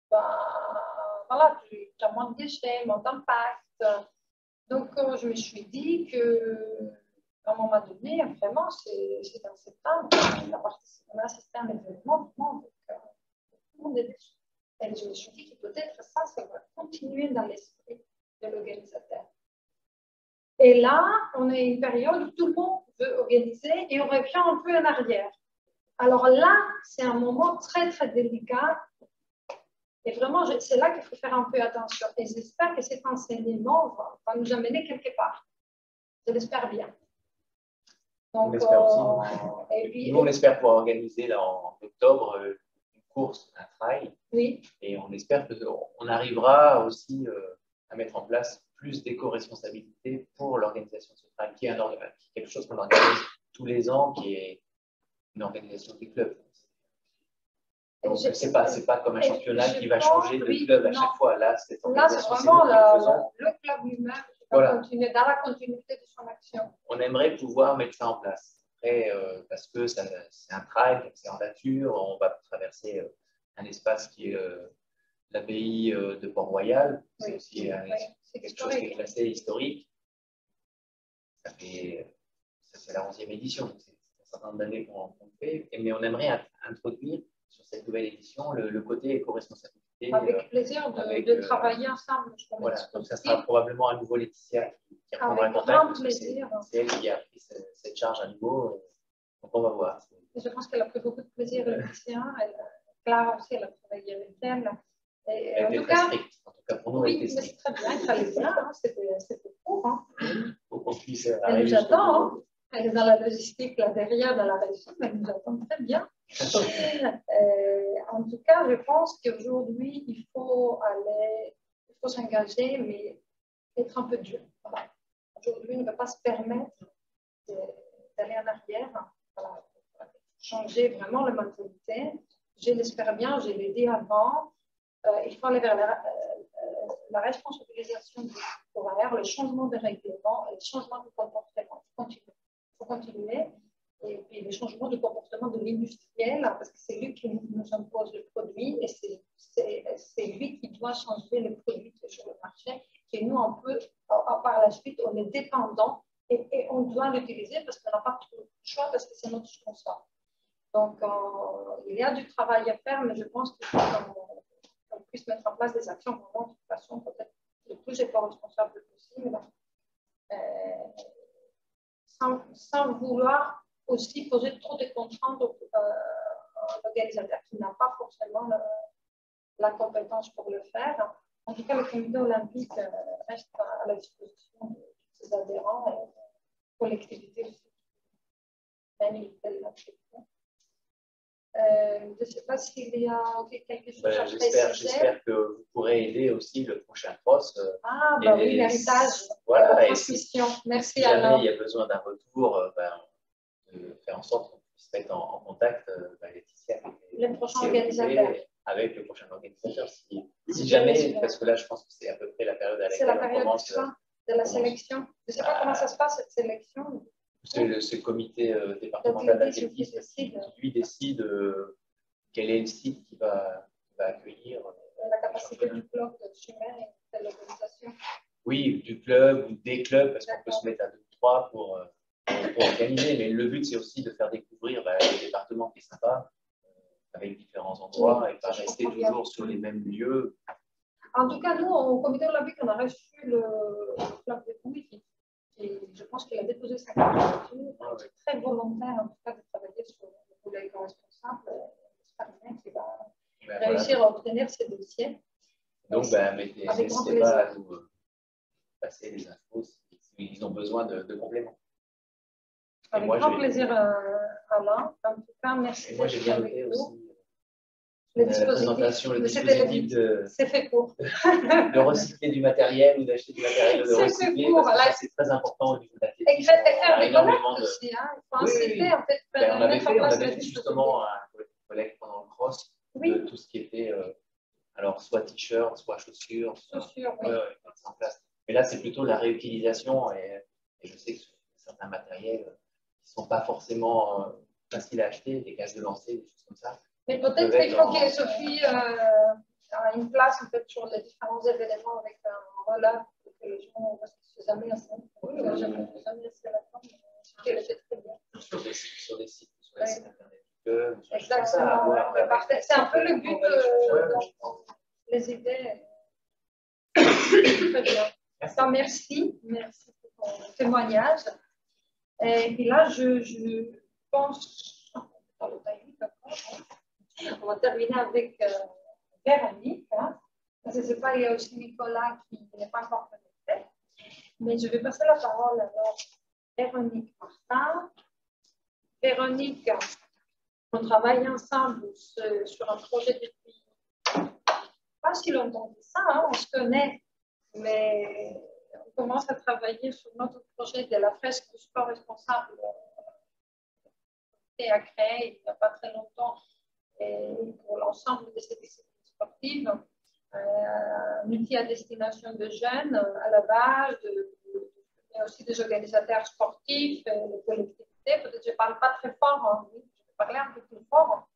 voilà, tu as moins de déchets, moins d'impact. Donc, je me suis dit qu'à un moment donné, vraiment, c'est en septembre, on a assisté à un événement, tout le monde est déçu. Et je me suis dit que peut-être ça va continuer dans l'esprit de l'organisateur. Et là, on est une période où tout le monde veut organiser et on revient un peu en arrière. Alors là, c'est un moment très, très délicat. Et vraiment, c'est là qu'il faut faire un peu attention. Et j'espère que cet enseignement va nous amener quelque part. Je l'espère bien. Donc, on espère aussi. Nous, on espère pouvoir organiser là, en octobre une course, un trail. Oui. Et on espère qu'on arrivera aussi à mettre en place plus d'éco-responsabilité pour l'organisation de ce trail, qui est quelque chose qu'on organise tous les ans, qui est une organisation du club. Donc, ce n'est pas comme un championnat qui va changer de club à chaque fois. Là, c'est vraiment le club lui-même qui va continuer dans la continuité de son action. On aimerait pouvoir mettre ça en place. Après, parce que c'est un trail, c'est en nature, on va traverser un espace qui est l'abbaye de Port-Royal. C'est aussi quelque chose qui est classé historique. C'est la 11e édition, donc c'est certain nombre d'années qu'on fait, mais on aimerait introduire sur cette nouvelle édition le côté éco-responsabilité. Avec plaisir de travailler ensemble. Voilà, donc ça sera probablement à nouveau Laetitia qui reprendra le contact. Avec grand plaisir. C'est elle qui a pris cette charge à nouveau, donc on va voir. Je pense qu'elle a pris beaucoup de plaisir, Laetitia. Clara aussi, elle a travaillé avec elle. Elle était très stricte. En tout cas, pour nous, oui, elle était mais c'est très bien, il fallait bien, hein, c'était court. Hein. Faut qu'on puisse elle nous attend, hein. Elle est dans la logistique là derrière, dans la régie, mais elle nous attend très bien. En tout cas, je pense qu'aujourd'hui, il faut s'engager, mais être un peu dur. Voilà. Aujourd'hui, on ne peut pas se permettre d'aller en arrière. Voilà. Changer vraiment la mentalité. Je l'espère bien, je l'ai dit avant. Il faut aller vers la responsabilisation du horaire, le changement de règlement et le changement de comportement. Il faut continuer. Et puis le changement du comportement de l'industriel, parce que c'est lui qui nous impose le produit et c'est lui qui doit changer le produit sur le marché. Et nous, on peut, par la suite, on est dépendant et on doit l'utiliser parce qu'on n'a pas trop de choix, parce que c'est notre sponsor. Donc, il y a du travail à faire, mais je pense qu'il faut qu'on puisse mettre en place des actions vraiment de toute façon, peut-être le plus éco-responsable possible, sans vouloir aussi poser trop de contraintes à l'organisateur qui n'a pas forcément la compétence pour le faire. En tout cas, le comité olympique reste à la disposition de ses adhérents et collectivités aussi. Je ne sais pas s'il y a quelque chose à préciser. J'espère que vous pourrez aider aussi le prochain cross. Oui, l'héritage, voilà, la transmission. Merci si jamais il y a besoin d'un retour, de faire en sorte qu'on puisse mettre en contact Laetitia le prochain organisateur. Avec le prochain organisateur. Si jamais, parce que là, je pense que c'est à peu près la période à laquelle on commence. C'est la période de la sélection. Je ne sais pas comment ça se passe, cette sélection. C'est le comité départemental d'athlétisme qui, lui, décide quel est le site qui va accueillir. La capacité du bloc de Chimère et de l'organisation. Oui, du club ou des clubs, parce qu'on peut se mettre à 2 ou 3 pour organiser. Mais le but, c'est aussi de faire découvrir le département qui est sympa, avec différents endroits, et pas rester toujours sur les mêmes lieux. En tout cas, nous, au comité olympique, on a reçu le club de Pouille et je pense qu'il a déposé sa candidature. Il est très volontaire, en tout cas, de travailler sur le volet éco-responsable. J'espère bien qu'il va réussir à obtenir ses dossiers. Donc, n'hésitez pas à nous passer les infos s'ils ont besoin de compléments. Avec grand plaisir, Alain. En tout cas, merci d'être avec nous. Le dispositif c'est fait pour. De recycler du matériel ou d'acheter du matériel de recycler, c'est très important au niveau de la technique. Et faire des collectes aussi. Il faut inciter, en fait, on avait fait justement un collecte pendant le cross de tout ce qui était alors soit t-shirt, soit chaussures. En place. Mais là, c'est plutôt la réutilisation et je sais que certains matériels qui ne sont pas forcément faciles à acheter, des cages de lancer, des choses comme ça. Mais peut-être qu'il faut que Sophie a une place en fait, sur les différents événements avec un relais pour que les gens restent jamais assez. Jamais assez à la fin, mais qu'elle le fait très bien. Sur des sites internet. Exactement. C'est un peu le but de les idées. Très bien. Merci pour ton témoignage. Et puis là, je pense. On va terminer avec Véronique. Hein. Je ne sais pas, il y a aussi Nicolas qui n'est pas encore connecté. Mais je vais passer la parole alors à Véronique Martin. Véronique, on travaille ensemble sur un projet depuis pas si longtemps que ça, hein, on se connaît, mais on commence à travailler sur notre projet de la fresque du sport responsable et à créer il n'y a pas très longtemps pour l'ensemble de ces disciplines sportives. Un outil à destination de jeunes à la base, mais aussi des organisateurs sportifs, des collectivités. Peut-être que je ne parle pas très fort, hein, oui, je vais parler un peu plus fort.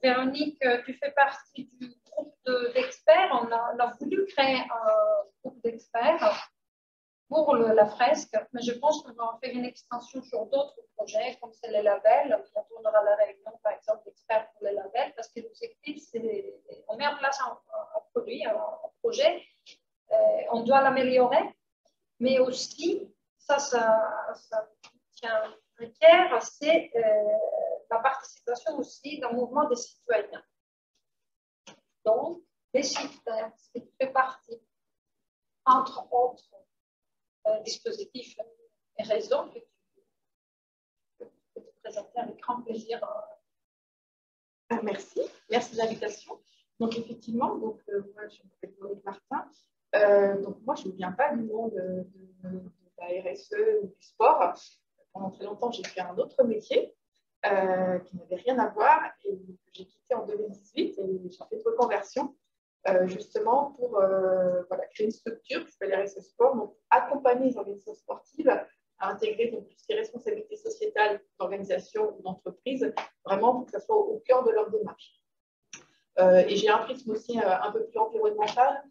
Véronique, tu fais partie du groupe d'experts. On a voulu créer un groupe d'experts pour la fresque, mais je pense qu'on va en faire une extension sur d'autres projets, comme c'est les labels. Bientôt, on aura la réunion, par exemple, d'experts pour les labels, parce que l'objectif, c'est on met en place un produit, un projet, on doit l'améliorer, mais aussi, ça requiert, c'est la participation aussi d'un mouvement des citoyens. Donc, les shifters, ce qui fait partie, entre autres, dispositifs et raisons que tu peux te présenter avec grand plaisir. Merci de l'invitation. Donc effectivement, donc, moi je m'appelle Monique Martin. Donc moi je ne viens pas du monde de la RSE ou du sport. Pendant très longtemps j'ai fait un autre métier qui n'avait rien à voir et que j'ai quitté en 2018 et j'ai fait une reconversion. Justement pour voilà, créer une structure qui s'appelle RSE Sport, donc accompagner les organisations sportives à intégrer donc, tout ce qui est responsabilité sociétale d'organisation ou d'entreprise, vraiment pour que ça soit au cœur de leur démarche. Et j'ai un prisme aussi un peu plus environnemental,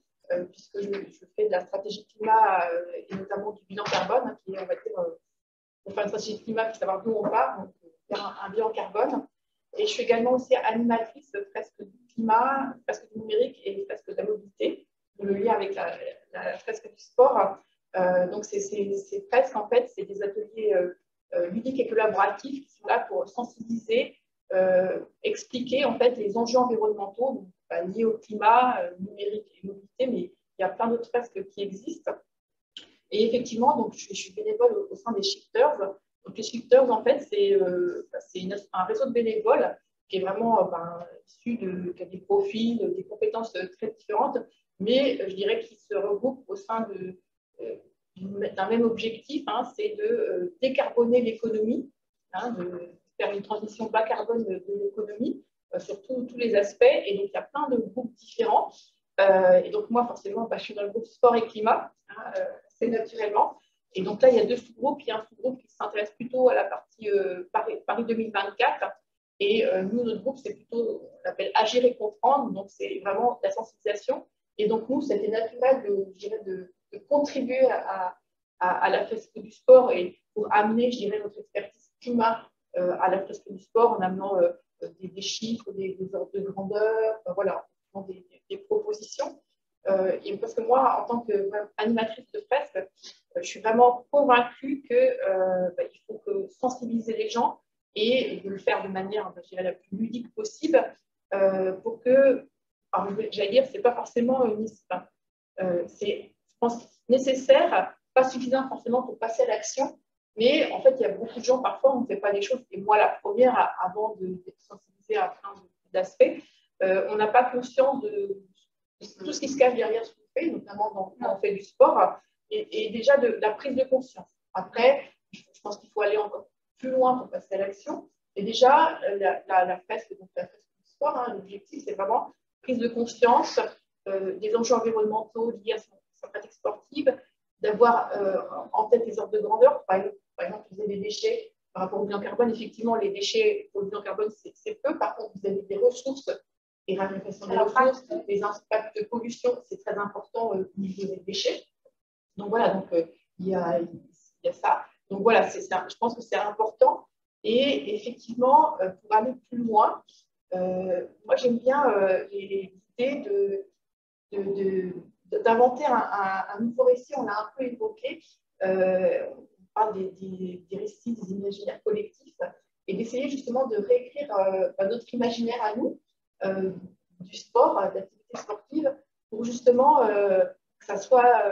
puisque je fais de la stratégie climat et notamment du bilan carbone, qui est, on va dire, pour faire une stratégie climat, pour savoir d'où on part, donc faire un bilan carbone. Et je suis également aussi animatrice presque du climat, presque du numérique et presque de la mobilité, le lien avec la fresque du sport. Donc, c'est presque, en fait, c'est des ateliers ludiques et collaboratifs qui sont là pour sensibiliser, expliquer, en fait, les enjeux environnementaux donc, liés au climat, numérique et mobilité, mais il y a plein d'autres fresques qui existent. Et effectivement, donc, je suis bénévole au sein des Shifters. Donc, les Shifters, en fait, c'est un réseau de bénévoles qui est vraiment issu qui a des profils, des compétences très différentes, mais je dirais qu'ils se regroupent au sein d'un même objectif, hein, c'est de décarboner l'économie, hein, de faire une transition bas carbone de l'économie sur tous les aspects. Et donc, il y a plein de groupes différents. Et donc, moi, forcément, je suis dans le groupe sport et climat, hein, c'est naturellement. Et donc là, il y a deux sous-groupes. Il y a un sous-groupe qui s'intéresse plutôt à la partie Paris 2024. Et nous, notre groupe, c'est plutôt, on l'appelle Agir et comprendre. Donc, c'est vraiment la sensibilisation. Et donc, nous, c'était naturel de contribuer à la fresque du sport et pour amener, je dirais, notre expertise climat à la fresque du sport en amenant des chiffres, des ordres de grandeur, voilà, des propositions. Et parce que moi, en tant qu'animatrice de fresque, je suis vraiment convaincue qu'il faut sensibiliser les gens et de le faire de manière, je dirais, la plus ludique possible pour que, j'allais dire, c'est pas forcément c'est, je pense, nécessaire, pas suffisant forcément pour passer à l'action, mais en fait, il y a beaucoup de gens, parfois, on ne fait pas les choses, et moi, la première, avant d'être sensibilisée à plein d'aspects, on n'a pas conscience de tout ce qui se cache derrière ce qu'on fait, notamment quand on fait du sport, et déjà de la prise de conscience. Après, je pense qu'il faut aller encore plus loin pour passer à l'action. Et déjà, la fresque, donc la fresque du sport, hein, l'objectif, c'est vraiment prise de conscience des enjeux environnementaux liés à sa pratique sportive, d'avoir en tête les ordres de grandeur. Par exemple, vous avez des déchets par rapport au bilan carbone. Effectivement, les déchets pour le bilan carbone, c'est peu. Par contre, vous avez des ressources et la répression des ressources, les impacts de pollution, c'est très important au niveau des déchets. Donc voilà, donc il y a ça. Donc voilà, je pense que c'est important. Et effectivement, pour aller plus loin, moi j'aime bien l'idée d'inventer un nouveau récit. On l'a un peu évoqué. On parle des récits, des imaginaires collectifs, et d'essayer justement de réécrire notre imaginaire à nous, du sport, d'activité sportive, pour justement que ça soit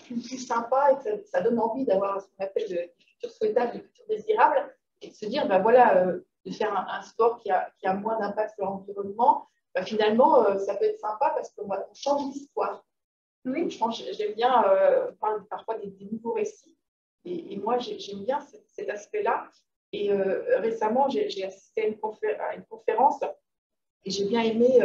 plus sympa et que ça donne envie d'avoir ce qu'on appelle des futurs souhaitables, des futurs désirables, et de se dire, voilà, de faire un sport qui a moins d'impact sur l'environnement, finalement, ça peut être sympa parce qu'on change l'histoire. Oui. J'aime bien, on parle parfois des nouveaux récits, et moi, j'aime bien cet aspect-là. Et récemment, j'ai assisté à une conférence et j'ai bien aimé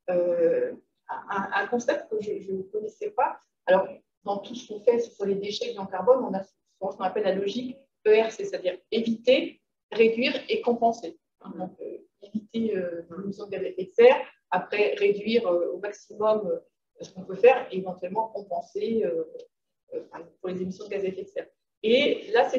un concept que je ne connaissais pas. Alors, dans tout ce qu'on fait sur les déchets en carbone, on a souvent ce qu'on appelle la logique ERC, c'est-à-dire éviter, réduire et compenser. Donc, éviter l'émission de gaz à effet de serre, après réduire au maximum ce qu'on peut faire et éventuellement compenser pour les émissions de gaz à effet de serre. Et là, ça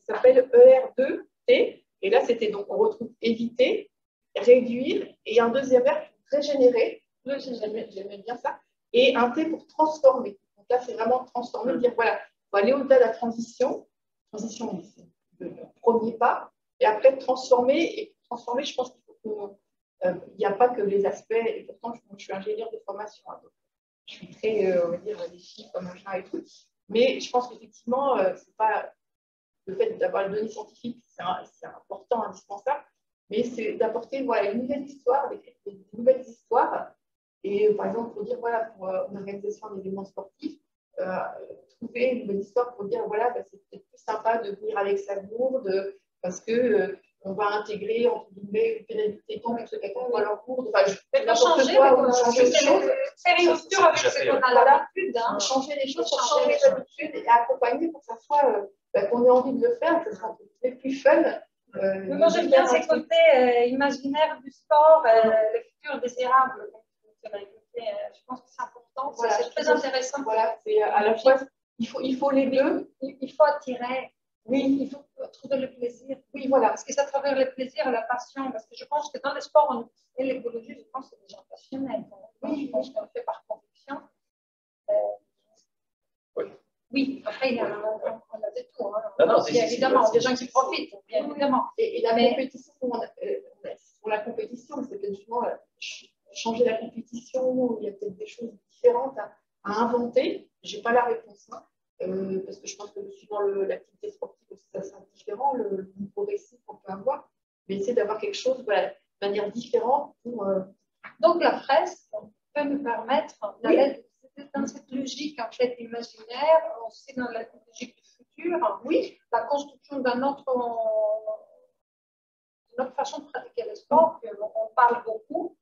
s'appelle ER2T. Et là, c'était donc, on retrouve éviter, réduire, et un deuxième R pour régénérer. J'aimais bien ça. Et un T pour transformer. Donc là, c'est vraiment transformer, dire voilà, il faut aller au-delà de la transition. Transition, c'est le premier pas. Et après, transformer. Et transformer, je pense qu'il faut qu'il n'y a pas que les aspects. Et pourtant, je suis ingénieure de formation. Hein, donc je suis très, on va dire, des chiffres comme un chat et tout. Mais je pense qu'effectivement, c'est pas le fait d'avoir les données scientifiques, c'est important, indispensable. Mais c'est d'apporter voilà, une nouvelle histoire, avec des nouvelles histoires. Et par exemple, pour dire, voilà, pour une organisation d'événements sportifs, trouver une nouvelle histoire pour dire, voilà, bah, c'est peut-être plus sympa de venir avec sa gourde parce que on va intégrer, entre guillemets, une pénalité pour ceux qui ont leur gourde. Enfin, changer, changer les choses. C'est une rupture avec ce qu'on a l'habitude. Changer les choses, changer les habitudes et accompagner pour que ça soit, qu'on ait envie de le faire, que ce soit plus fun. Moi, j'aime bien ces côtés imaginaires du sport, le futur désirable. Je pense que c'est important, voilà, c'est très intéressant. Voilà, c'est à la fois, il faut les deux. Il faut attirer, oui, il faut trouver le plaisir. Oui, voilà. Parce que c'est à travers le plaisir et la passion. Parce que je pense que dans les sports et l'écologie, je pense que c'est des gens passionnés. Oui, je pense qu'on le fait par conviction. Oui, après, on a des tours. Hein. Non, bien évidemment, des gens qui profitent, bien évidemment. Et la compétition, pour la compétition, c'est peut-être justement changer la compétition, il y a peut-être des choses différentes à inventer. Je n'ai pas la réponse, hein, parce que je pense que suivant l'activité sportive, ça sera différent, le niveau récit qu'on peut avoir. Mais essayer d'avoir quelque chose voilà, de manière différente. Donc, la fresque peut nous permettre d'aller dans cette logique en fait imaginaire, aussi dans la logique du futur. Oui. La construction d'une autre façon de pratiquer le sport, on parle beaucoup.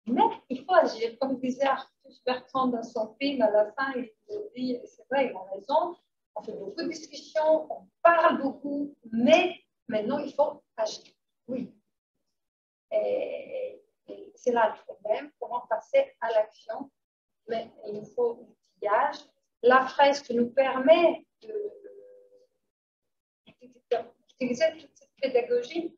Mais il faut agir. Comme disait Arthus Bertrand dans son film, à la fin, il dit, et c'est vrai, il a raison, on fait beaucoup de discussions, on parle beaucoup, mais maintenant, il faut agir. Oui. Et c'est là le problème, comment passer à l'action. Mais il nous faut l'outillage. La fresque nous permet d'utiliser toute cette pédagogie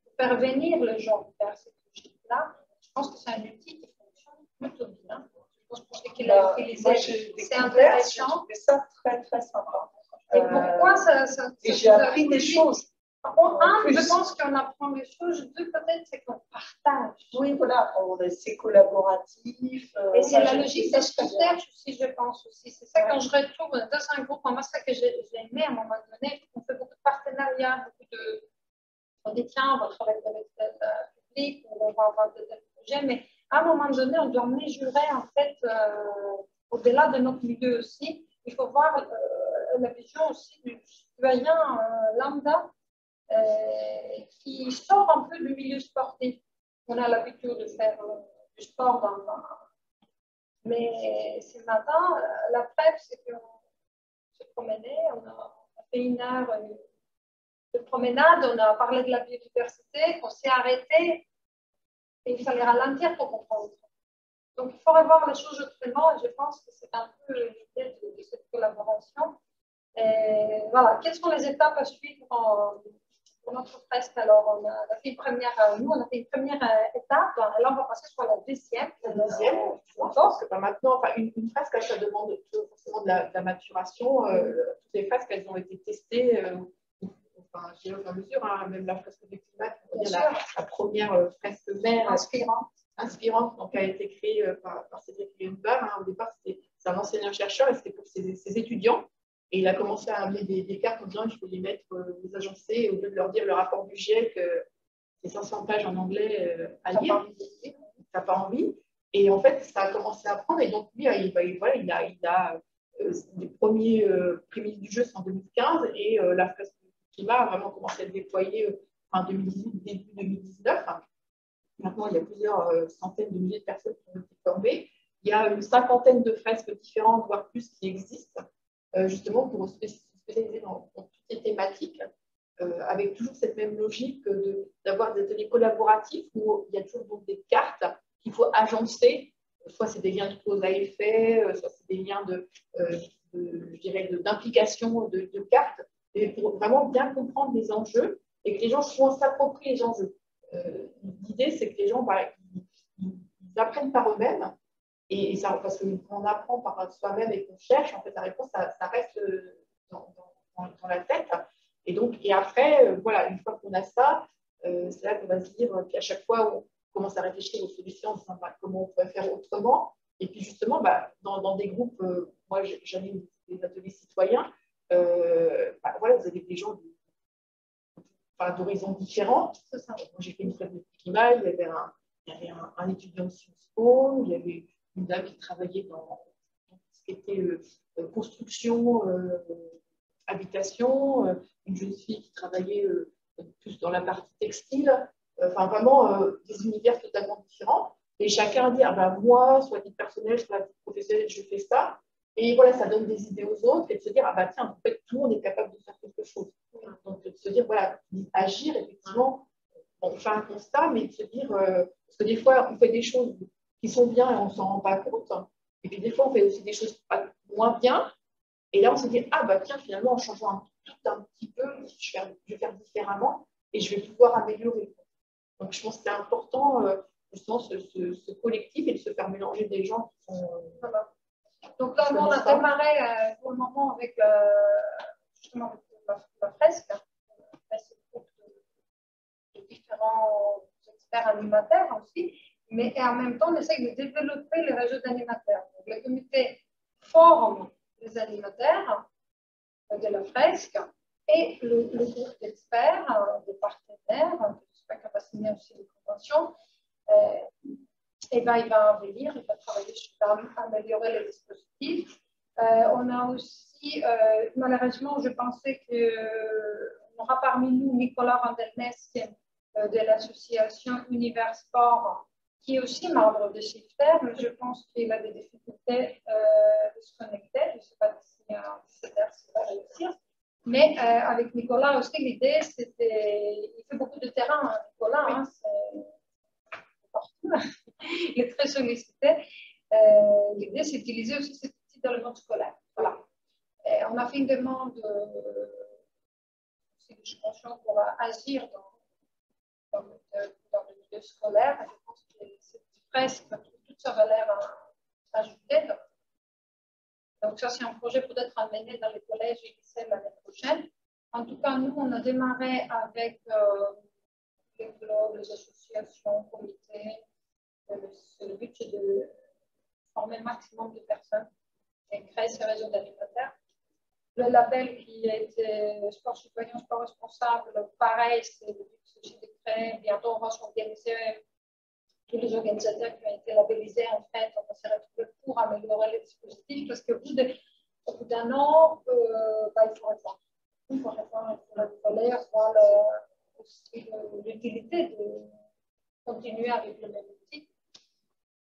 pour faire venir les gens vers cette logique-là. Je pense que c'est un outil qui fonctionne plutôt bien. Je pense qu'il a utilisé. C'est intéressant. C'est ça très, très sympa. Et pourquoi ça et j'ai appris des choses. Je pense qu'on apprend des choses. Deux, peut-être, c'est qu'on partage. Oui, voilà, c'est collaboratif. Et c'est la logique des recherches aussi, je pense aussi. C'est ça, quand je retrouve dans un groupe, moi, c'est ça que j'ai aimé à un moment donné. On fait beaucoup de partenariats, on dit tiens, on va travailler avec tel public, on va avoir tel projet, mais à un moment donné, on doit mesurer en fait, au-delà de notre milieu aussi, il faut voir la vision aussi du citoyen lambda qui sort un peu du milieu sportif. On a l'habitude de faire du sport mais ce matin, la preuve, c'est qu'on se promenait, on a fait une heure de promenade, on a parlé de la biodiversité, on s'est arrêté et il fallait ralentir pour comprendre. Donc, il faut revoir les choses autrement et je pense que c'est un peu l'idée de cette collaboration. Et voilà, quelles sont les étapes à suivre pour notre fresque? Alors, on a fait une première, nous, on a fait une première étape, et là, on va passer sur la deuxième. La deuxième, je pense que maintenant, enfin, une fresque, ça demande forcément de la maturation. Toutes les fresques, elles ont été testées. Enfin, je dirais au fur et à mesure, hein, même la fresque du climat, la première fresque mère inspirante donc, a été créée par Cédric Lundberg. Hein. Au départ, c'est un enseignant-chercheur et c'était pour ses étudiants. Et il a commencé à amener des cartes en disant qu'il faut les mettre, les agencer, au lieu de leur dire le rapport du GIEC, c'est 500 pages en anglais à lire. T'as pas envie. Et en fait, ça a commencé à prendre. Et donc, lui, il a les premiers prémices du jeu, c'est en 2015. Et la fresque du climat a vraiment commencé à se déployer en 2018, début 2019. Maintenant, il y a plusieurs centaines de milliers de personnes qui ont été formées. Il y a une cinquantaine de fresques différentes, voire plus, qui existent, justement pour se spécialiser dans toutes les thématiques, avec toujours cette même logique d'avoir des ateliers collaboratifs où il y a toujours donc des cartes qu'il faut agencer soit c'est des liens de cause à effet, soit c'est des liens je dirais, d'implication de cartes, et pour vraiment bien comprendre les enjeux et que les gens s'approprient les enjeux. L'idée, c'est que les gens ils apprennent par eux-mêmes, et ça, parce qu'on apprend par soi-même et qu'on cherche, en fait, la réponse, ça reste dans la tête. Et après, voilà, une fois qu'on a ça, c'est là qu'on va se dire, puis à chaque fois, on commence à réfléchir aux solutions en disant comment on pourrait faire autrement. Et puis justement, dans des groupes, moi j'anime des ateliers citoyens, voilà, vous avez des gens d'horizons différents. Moi j'ai fait une fête de climat, il y avait un étudiant de Sciences Po, il y avait une dame qui travaillait dans ce qui était construction, habitation, une jeune fille qui travaillait plus dans la partie textile, enfin vraiment des univers totalement différents. Et chacun dit, moi, soit à titre personnel, soit à titre professionnel, je fais ça. Et voilà, ça donne des idées aux autres et de se dire, tiens, en fait, tout le monde est capable de faire quelque chose. Donc, de se dire, voilà, agir, effectivement, on fait un constat, mais de se dire, parce que des fois, on fait des choses qui sont bien et on ne s'en rend pas compte. Et puis, des fois, on fait aussi des choses moins bien. Et là, on se dit, tiens, finalement, en changeant tout un petit peu, je vais faire différemment et je vais pouvoir améliorer. Donc, je pense que c'est important, justement, ce collectif et de se faire mélanger des gens qui sont. Voilà. Donc, là, on a démarré pour le moment avec, justement, la fresque, de différents experts animateurs aussi, mais en même temps, on essaye de développer le réseau d'animateurs. Donc, le comité forme les animateurs de la fresque et le groupe d'experts, de partenaires, j'espère qu'on va signer aussi des conventions, et ben, il va venir, il va travailler sur améliorer les dispositifs. On a aussi, malheureusement, je pensais qu'on aura parmi nous Nicolas Randelness de l'association Univers Sport, qui est aussi membre de Shifter, mais je pense qu'il a des difficultés de se connecter. Je ne sais pas si ça va réussir. Mais avec Nicolas aussi, l'idée, c'était. Il fait beaucoup de terrain, Nicolas, hein, c'est partout. Il est très sollicité. L'idée, c'est d'utiliser aussi cet outil dans le monde scolaire. Voilà. On a fait une demande de subvention pour agir dans le milieu scolaire. Je pense que c'est presque toute sa valeur ajoutée. Donc, ça, c'est un projet peut-être à mener dans les collèges et lycées l'année prochaine. En tout cas, nous, on a démarré avec les clubs, les associations, comités. Le but, c'est de former le maximum de personnes et créer ce réseau d'animateurs. Le label qui était Sport citoyen, sport responsable, pareil, c'est le but aussi de créer. Bientôt, on va s'organiser. Tous les organisateurs qui ont été labellisés, en fait, on va se retrouver pour améliorer les dispositifs parce qu'au bout d'un an, il faut répondre. Il faut répondre pour le collège, voir aussi l'utilité de continuer avec le même outil.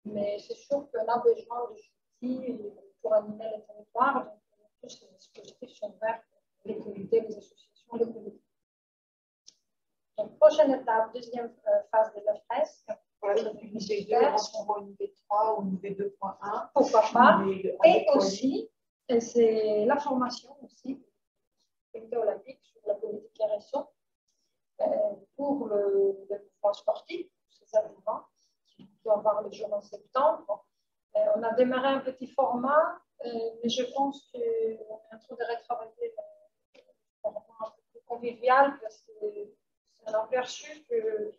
Mais c'est sûr qu'on a besoin d'outils pour animer les territoires. Donc, tous ces dispositifs sont verts pour les comités, les associations, les comités. Donc, prochaine étape, deuxième phase de la fresque. Une V2, en une V3 ou une V2.1. Pourquoi pas. Et aussi, c'est la formation aussi, comité olympique sur la politique RSE pour le mouvement sportif, ces événements qui doit avoir le jour en septembre. On a démarré un petit format, mais je pense qu'on est en train de retravailler le format un peu plus convivial parce que c'est un aperçu que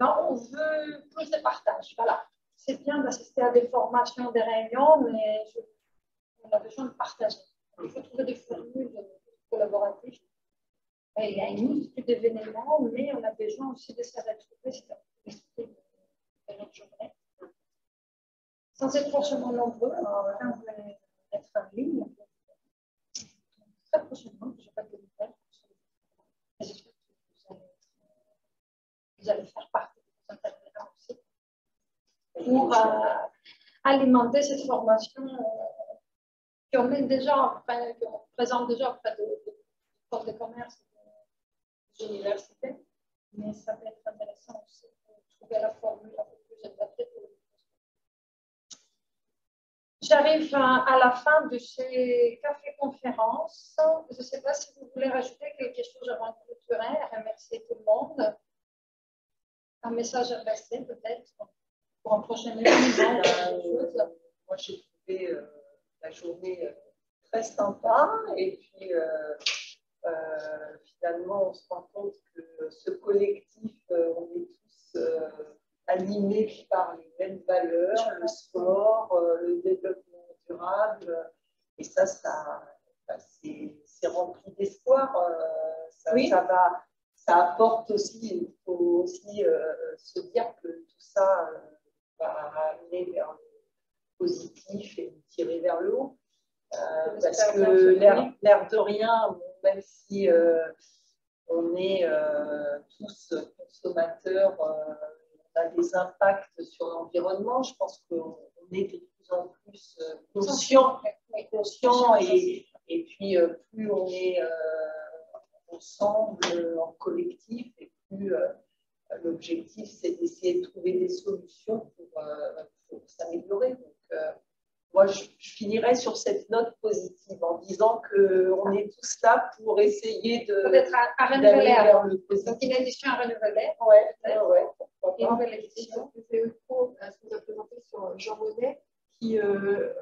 on veut plus de partage. Voilà. C'est bien d'assister à des formations, des réunions, mais on a besoin de partager. Il faut trouver des formules collaboratives. Il y a une multitude d'événements, mais on a besoin aussi de se retrouver. C'est l'esprit de notre journée. Sans être forcément nombreux, on va être en ligne. Très prochainement, je n'ai pas de nouvelles. J'espère que vous allez faire partie de cet intervenants aussi pour alimenter cette formation qu'on présente déjà auprès de l'école de commerce et de l'université. Mais ça peut être intéressant aussi de trouver la formule un peu plus adaptée pour J'arrive à la fin de ces cafés-conférences. Je ne sais pas si vous voulez rajouter quelque chose avant de clôturer, remercier tout le monde. Un message à passer peut-être pour un prochain événement. Moi, j'ai trouvé la journée très sympa et puis finalement, on se rend compte que ce collectif, on est tous animés par les mêmes valeurs, le sport, le développement durable, et ça c'est rempli d'espoir. Oui. Ça apporte aussi, il faut aussi se dire que tout ça va amener vers le positif et nous tirer vers le haut. Parce que l'air de rien, même si on est tous consommateurs, on a des impacts sur l'environnement, je pense qu'on est de plus en plus conscient et puis plus on est ensemble, en collectif, et plus l'objectif c'est d'essayer de trouver des solutions pour s'améliorer. Donc, moi, je finirai sur cette note positive en disant qu'on est tous là pour essayer de. Peut-être à renouveler. Donc, une édition à renouveler. Ouais. Une nouvelle édition. C'est Eco, ce qu'on a présenté sur Jean Monnet, qui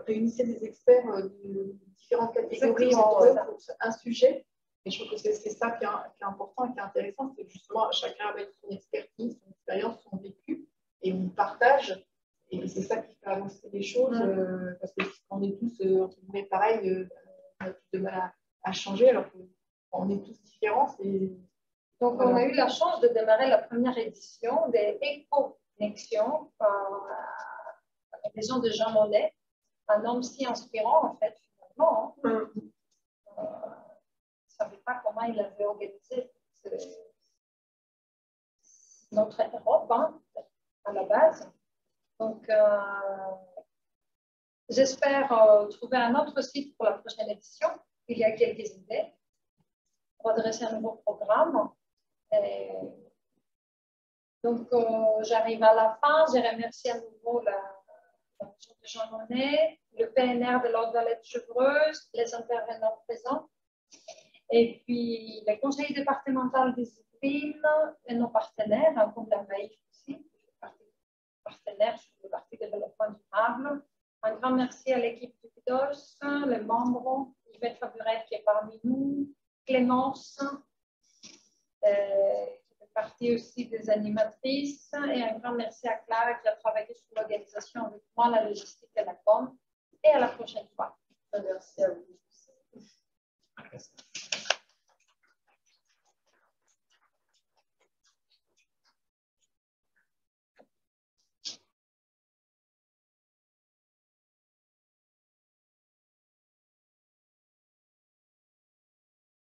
réunissait des experts de différentes catégories entre eux pour un sujet. Et je trouve que c'est ça qui est important et qui est intéressant, c'est justement chacun avec son expertise, son expérience, son vécu, et on partage. Et c'est ça qui fait avancer les choses, parce qu'on est tous, entre guillemets, pareil, on a tous de mal à changer, alors qu'on est tous différents. Donc, voilà. On a eu la chance de démarrer la première édition des Éco-Connexions à la maison de Jean Monnet, un homme si inspirant, en fait, finalement. Je ne savais pas comment il avait organisé notre Europe, à la base. Donc, j'espère trouver un autre site pour la prochaine édition. Il y a quelques idées pour adresser un nouveau programme. Donc, j'arrive à la fin. Je remercie à nouveau la maison de Jean Monnet, le PNR de l'Haute-Vallée de Chevreuse, les intervenants présents, et puis les conseils départementaux des Yvelines et nos partenaires, comme la MAIF aussi, partenaires sur le parti développement durable. Un grand merci à l'équipe du PIDOS, les membres, Yvette Faburel qui est parmi nous, Clémence, qui fait partie aussi des animatrices, et un grand merci à Clara qui a travaillé sur l'organisation avec moi, la logistique et la com. Et à la prochaine fois. Merci à vous.